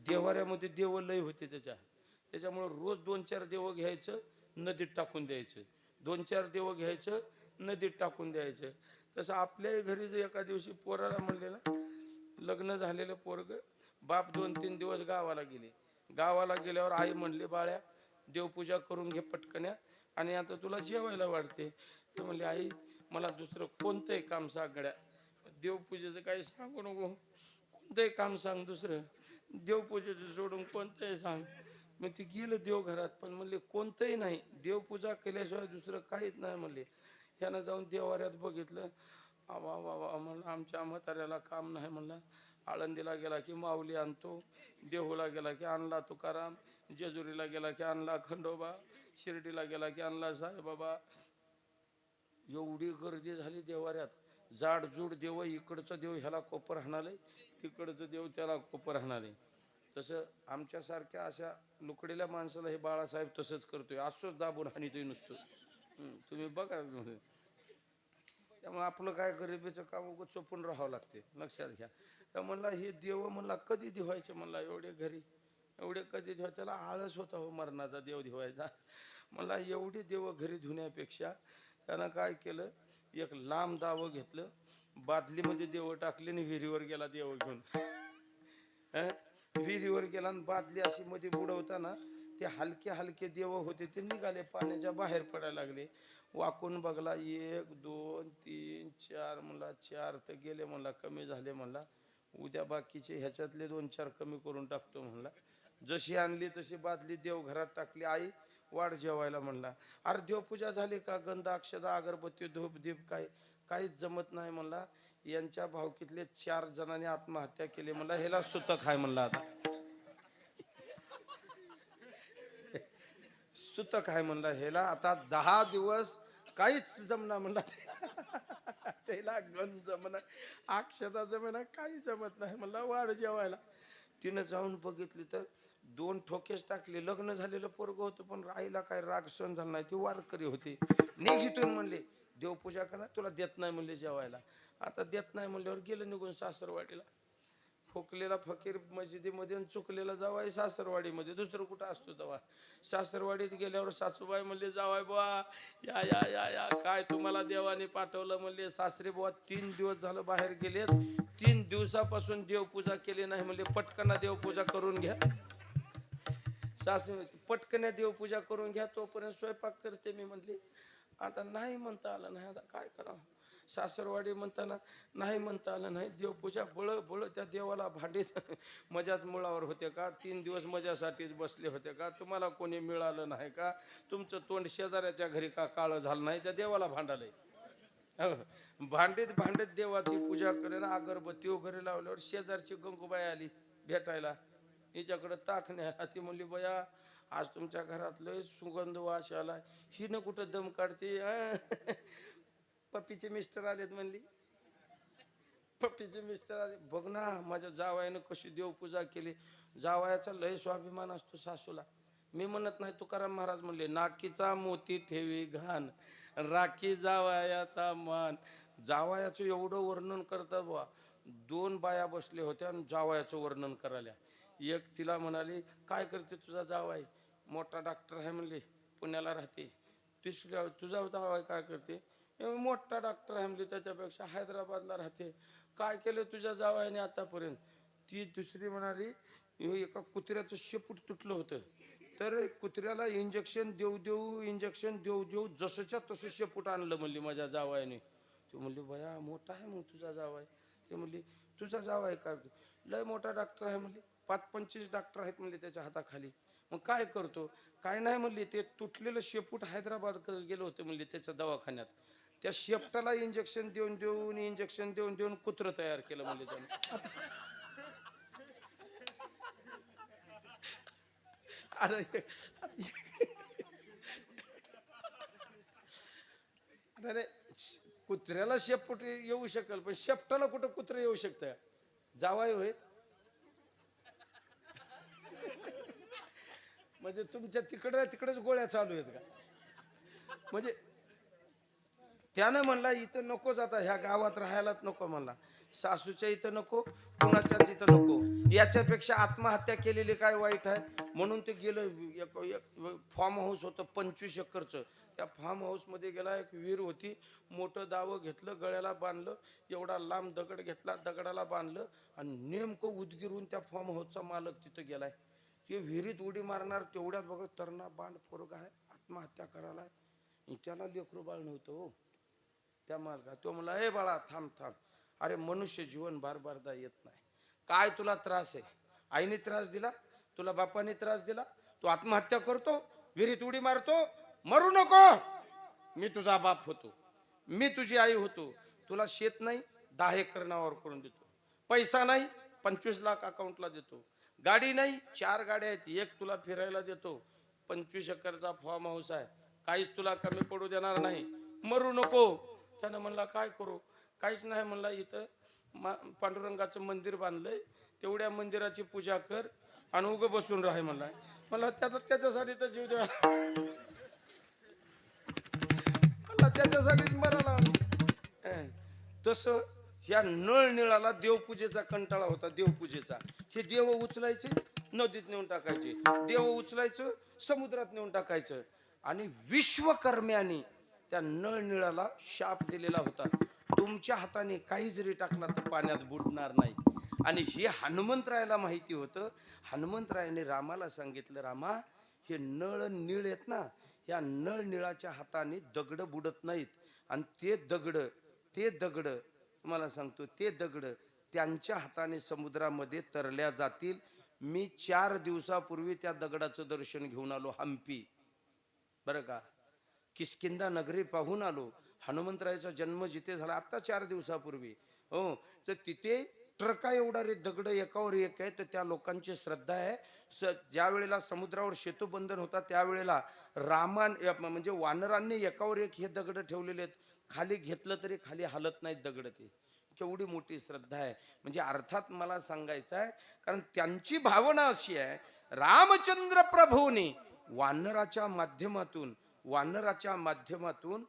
देवाऱ्यामध्ये देव लय होते त्याच्यामुळे रोज 2-4 देव घ्यायचं, नदीत टाकून द्यायचं. 2-4 देव घ्यायचं, नदीत टाकून द्यायचं. तसं आपल्याही घरी जर एका दिवशी पोराला म्हणले ना, लग्न झालेलं पोरग, बाप 2-3 दिवस गावाला गेले. गावाला गेल्यावर आई म्हणली, बाळ्या देवपूजा करून घे पटकन्या आणि आता तुला जेवायला वाढते. तर म्हणले, आई मला दुसरं कोणतंही काम सांग गड्या, देवपूजेचं काही सांगू नको, कोणतंही काम सांग दुसरं, देवपूजेचं सोडून कोणतंही सांग. मग ती गेलं देवघरात, पण म्हणले कोणतंही नाही, देवपूजा केल्याशिवाय दुसरं काहीच नाही म्हणले. ह्यानं जाऊन देवाऱ्यात बघितलं, वा वा वा म्हणलं, आमच्या म्हाताऱ्याला काम नाही म्हणला. आळंदीला गेला की माऊली आणतो, देहूला गेला की आणला तुकाराम, जेजुरीला गेला की आणला खंडोबा, शिर्डीला गेला की आणला साईबाबा. एवढी गर्दी झाली देवाऱ्यात. जाडजूड देव, इकडचं देव ह्याला कोपर हाणाले, तिकडचं देव त्याला कोपर हाणाले. तसं आमच्यासारख्या अशा लुकडेल्या माणसाला हे बाळासाहेब तसंच करतोय, असंच दाबून हाणितोय नुसतं. तुम्ही बघा. त्यामुळे आपलं काय गरिबीचं काम उगं चोपून राहावं लागते, लक्षात घ्या. तर म्हणला हे देव म्हणला कधी दिवायचे म्हणला एवढे घरी, एवढे कधी दिवाय? त्याला आळस होता हो मरणाचा देव दिवायचा. म्हणला एवढी देव घरी धुण्यापेक्षा त्यानं काय केलं, एक लांब दावं घेतलं, बादलीमध्ये देव टाकले आणि विहिरीवर गेला देव घेऊन. विहिरीवर गेला आणि बादली अशी मध्ये बुडवताना ते हलके हलके देव होते ते निघाले, पाण्याच्या बाहेर पडायला लागले. वाकून बघला, 1 2 3 4 म्हणला, 4 तर गेले म्हणला, कमी झाले म्हणला, उद्या बाकीचे ह्याच्यातले 2-4 कमी करून टाकतो म्हणला. जशी आणली तशी बादली देव घरात टाकली. आई वाढ जेवायला म्हणला. अरे देवपूजा झाली का? गंध अक्षदा अगरबत्ती धूप दीप काहीच जमत नाही म्हणला. यांच्या भावकीतले 4 जणांनी आत्महत्या केली म्हणला, ह्याला सुतक आहे म्हणला. आता सुतक आहे म्हणला ह्याला, आता 10 दिवस काहीच जमना म्हणला. त्याला गंध जमना, अक्षदा जमना, काही जमत नाही म्हणला, वाढ जेवायला. तिनं जाऊन बघितली तर 2 ठोकेच टाकले. लग्न झालेलं पोरग होतं, पण आईला काय राग सहन झाला नाही, ती वारकरी होती. निघितून म्हणले देवपूजा करा, तुला देत नाही म्हणले जेवायला. आता देत नाही म्हणल्यावर गेलं निघून सासरवाडीला. खोकलेला फकीर मस्जिदीमध्ये आणि चुकलेला जावाय सासरवाडीमध्ये, दुसरं कुठं असतो तेव्हा. सासरवाडीत गेल्यावर सासूबाई म्हणले, जावाय बुवा या या या या, काय तुम्हाला देवाने पाठवलं म्हणले. सासरे बुवा 3 दिवस झालं बाहेर गेलेत, 3 दिवसापासून देवपूजा केली नाही म्हणले, पटकन देवपूजा करून घ्या. सासू पटकन देवपूजा करून घ्या, तोपर्यंत स्वयंपाक करते मी म्हणली. आता नाही म्हणता आलं नाही, आता काय करावं. सासरवाडी म्हणताना नाही म्हणता आलं नाही. देवपूजा बळ त्या देवाला भांडीत मजाच मुळावर होते का? 3 दिवस मजासाठीच बसले होते का? तुम्हाला कोणी मिळालं नाही का? तुमचं तोंड शेजाऱ्याच्या घरी का काळं झालं नाही? त्या देवाला भांडालय. भांडीत देवाची पूजा करेन, अगरबत्ती वगैरे लावल्यावर शेजारची गंगूबाई आली भेटायला, हिच्याकडे ताक न्यायला. ती म्हणली, बया आज तुमच्या घरात लय सुगंध वास आलाय. हिनं कुठं दम काढते? पप्पीचे मिस्टर आलेत म्हणली. पप्पीचे मिस्टर आले, बघ ना माझ्या जावयानं कशी देवपूजा केली. जावयाचा लय स्वाभिमान असतो सासूला. मी म्हणत नाही, तुकाराम महाराज म्हणले, नाकीचा मोती ठेवी घाण, राखी जावयाचा मान. जावयाचं एवढं वर्णन करतात बुवा. 2 बाया बसले होत्या आणि जावयाचं वर्णन करायला. एक तिला म्हणाली, काय करते तुझा जावाई? मोठा डॉक्टर आहे म्हणले, पुण्याला राहते. तिसऱ्या, तुझा जावाई काय करते? मोठा डॉक्टर आहे म्हणजे, त्याच्यापेक्षा हैदराबादला राहते. काय केलं तुझ्या जावयाने आतापर्यंत? ती दुसरी म्हणाली, एका कुत्र्याचं शेपूट तुटलं होतं, तर कुत्र्याला इंजेक्शन इंजेक्शन देऊ जसंच्या तसं शेपूट आणलं म्हणली माझ्या जावयाने. ती म्हणली, बया मोठा आहे मग तुझा जावाय. ते म्हणली, तुझा जावाय काय? लय मोठा डॉक्टर आहे म्हणली, 25 डॉक्टर आहेत म्हणले त्याच्या हाताखाली. मग काय करतो? काय नाही म्हणली, ते तुटलेलं शेपूट हैदराबाद गेलं होतं म्हणली त्याच्या दवाखान्यात. त्या शेपटाला इंजेक्शन देऊन कुत्रं तयार केलं म्हणजे त्याने. अरे कुत्र्याला शेपूट येऊ शकेल, पण शेपटाला कुठं कुत्रं येऊ शकतं? जावाय होय म्हणजे तुमच्या तिकडेच गोळ्या चालू आहेत का? म्हणजे त्यानं म्हणला, इथं नको जाता, ह्या गावात राहायलाच नको म्हणला. सासूच्या इथं नको, कुणाच्याच इथं नको. याच्यापेक्षा आत्महत्या केलेली काय वाईट आहे? म्हणून ते गेलं. फॉर्म हाऊस होतं 25 एकरचं. त्या फॉर्म हाऊस मध्ये गेला. एक विहीर होती, मोठं दावं घेतलं, गळ्याला बांधलं, एवढा लांब दगड घेतला, दगडाला बांधलं आणि नेमकं उदगिरून त्या फॉर्म हाऊसचा मालक तिथं गेलाय. ते विहिरीत उडी मारणार तेवढ्यात बघ, तरणा बांध पोरगा आहे, आत्महत्या करायला. त्याला लेकरू बाळ नव्हतं हो त्या मालका. तो म्हणला, हे बाळा थांब. अरे मनुष्य जीवन बारदा येत नाही. काय तुला त्रास आहे? आईने त्रास दिला, तुला बापाने त्रास दिला, तू आत्महत्या करतो, विहिरीत उडी मारतो. मरू नको, मी तुझा बाप होतो, मी तुझी आई होतो. तुला शेत नाही, 10 एकर नावावर करून देतो. पैसा नाही, 25 लाख अकाउंटला देतो. गाडी नाही, 4 गाड्या आहेत, एक तुला फिरायला देतो. 25 एकरचा फॉर्म हाऊस आहे, काहीच तुला कमी पडू देणार नाही. मरू नको. त्यानं म्हणला, काय करू? काहीच नाही म्हणला, इथं पांडुरंगाचं मंदिर बांधलंय, तेवढ्या मंदिराची पूजा कर आणि उगं बसून राह म्हणला. मला त्याच्यासाठी तर जीव द्या, मला त्याच्यासाठीच मराला. तसं ह्या नळनिळाला देवपूजेचा कंटाळा होता. देवपूजेचा हे देव उचलायचे, नदीत नेऊन टाकायचे, देव उचलायचं, समुद्रात नेऊन टाकायचं. आणि विश्वकर्म्याने त्या नळनिळाला शाप दिलेला होता, तुमच्या हाताने काही जरी टाकला तर पाण्यात बुडणार नाही. आणि हे हनुमंतरायाला माहिती होतं. हनुमंतरायाने रामाला सांगितलं, रामा हे नळ निळ आहेत ना, या नळ निळाच्या हाताने दगड बुडत नाहीत. आणि ते दगड तुम्हाला सांगतो, ते दगड त्यांच्या हाताने समुद्रामध्ये तरल्या जातील. मी 4 दिवसापूर्वी त्या दगडाचं दर्शन घेऊन आलो, हम्पी बरं का. किष्किंधा नगरी पाहून आलो. हनुमंतरायाचा जन्म जिथे झाला आता 4 दिवसापूर्वी. हो, तर तिथे ट्रका एवढा रे दगड एकावर एक आहे. तर त्या लोकांची श्रद्धा आहे, ज्या वेळेला समुद्रावर सेतुबंधन होता त्यावेळेला म्हणजे वानरांनी एकावर एक हे दगड ठेवलेले आहेत. खाली घेतलं तरी खाली हालत नाहीत दगड. ते केवढी मोठी श्रद्धा आहे. म्हणजे अर्थात मला सांगायचं आहे, कारण त्यांची भावना अशी आहे, रामचंद्र प्रभूने वानराच्या माध्यमातून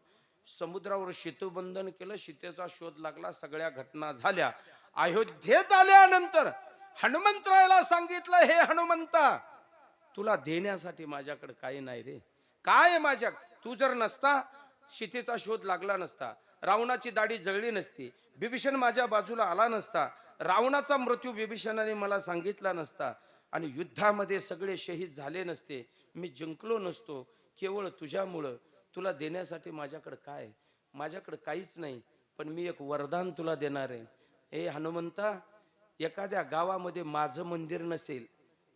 समुद्रावर सेतुबंधन केलं. सीतेचा शोध लागला, सगळ्या घटना झाल्या. अयोध्येत आल्यानंतर हनुमंतरायाला सांगितलं, हे हनुमंता, तुला देण्यासाठी माझ्याकडे काही नाही रे. काय माझ्या, तू जर नसता, सीतेचा शोध लागला नसता, रावणाची दाढी जळली नसती, बिभीषण माझ्या बाजूला आला नसता, रावणाचा मृत्यू बिभीषणाने मला सांगितला नसता, आणि युद्धामध्ये सगळे शहीद झाले नसते, मी जिंकलो नसतो, केवळ तुझ्यामुळं. तुला देण्यासाठी माझ्याकडे काय? माझ्याकडे काहीच नाही, पण मी एक वरदान तुला देणार आहे. ए हनुमंता, एखाद्या गावामध्ये माझं मंदिर नसेल,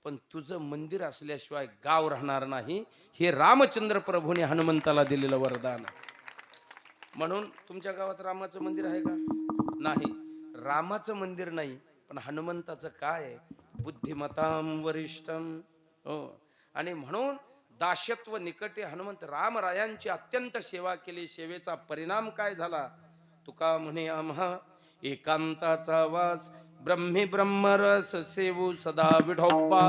पण तुझं मंदिर असल्याशिवाय गाव राहणार नाही. हे रामचंद्र प्रभूने हनुमंताला दिलेलं वरदान. म्हणून तुमच्या गावात रामाचं मंदिर आहे का? नाही, रामाचं मंदिर नाही, पण हनुमंताचं काय आहे? बुद्धिमतां वरिष्ठम. हो, आणि म्हणून दासत्व निकटे हनुमंत रामरायांची अत्यंत सेवा केली. सेवेचा परिणाम काय झाला? तुका म्हणे, आम्हा एकांताचा वास ब्रह्मी ब्रह्मरस सेवू सदा विठोबा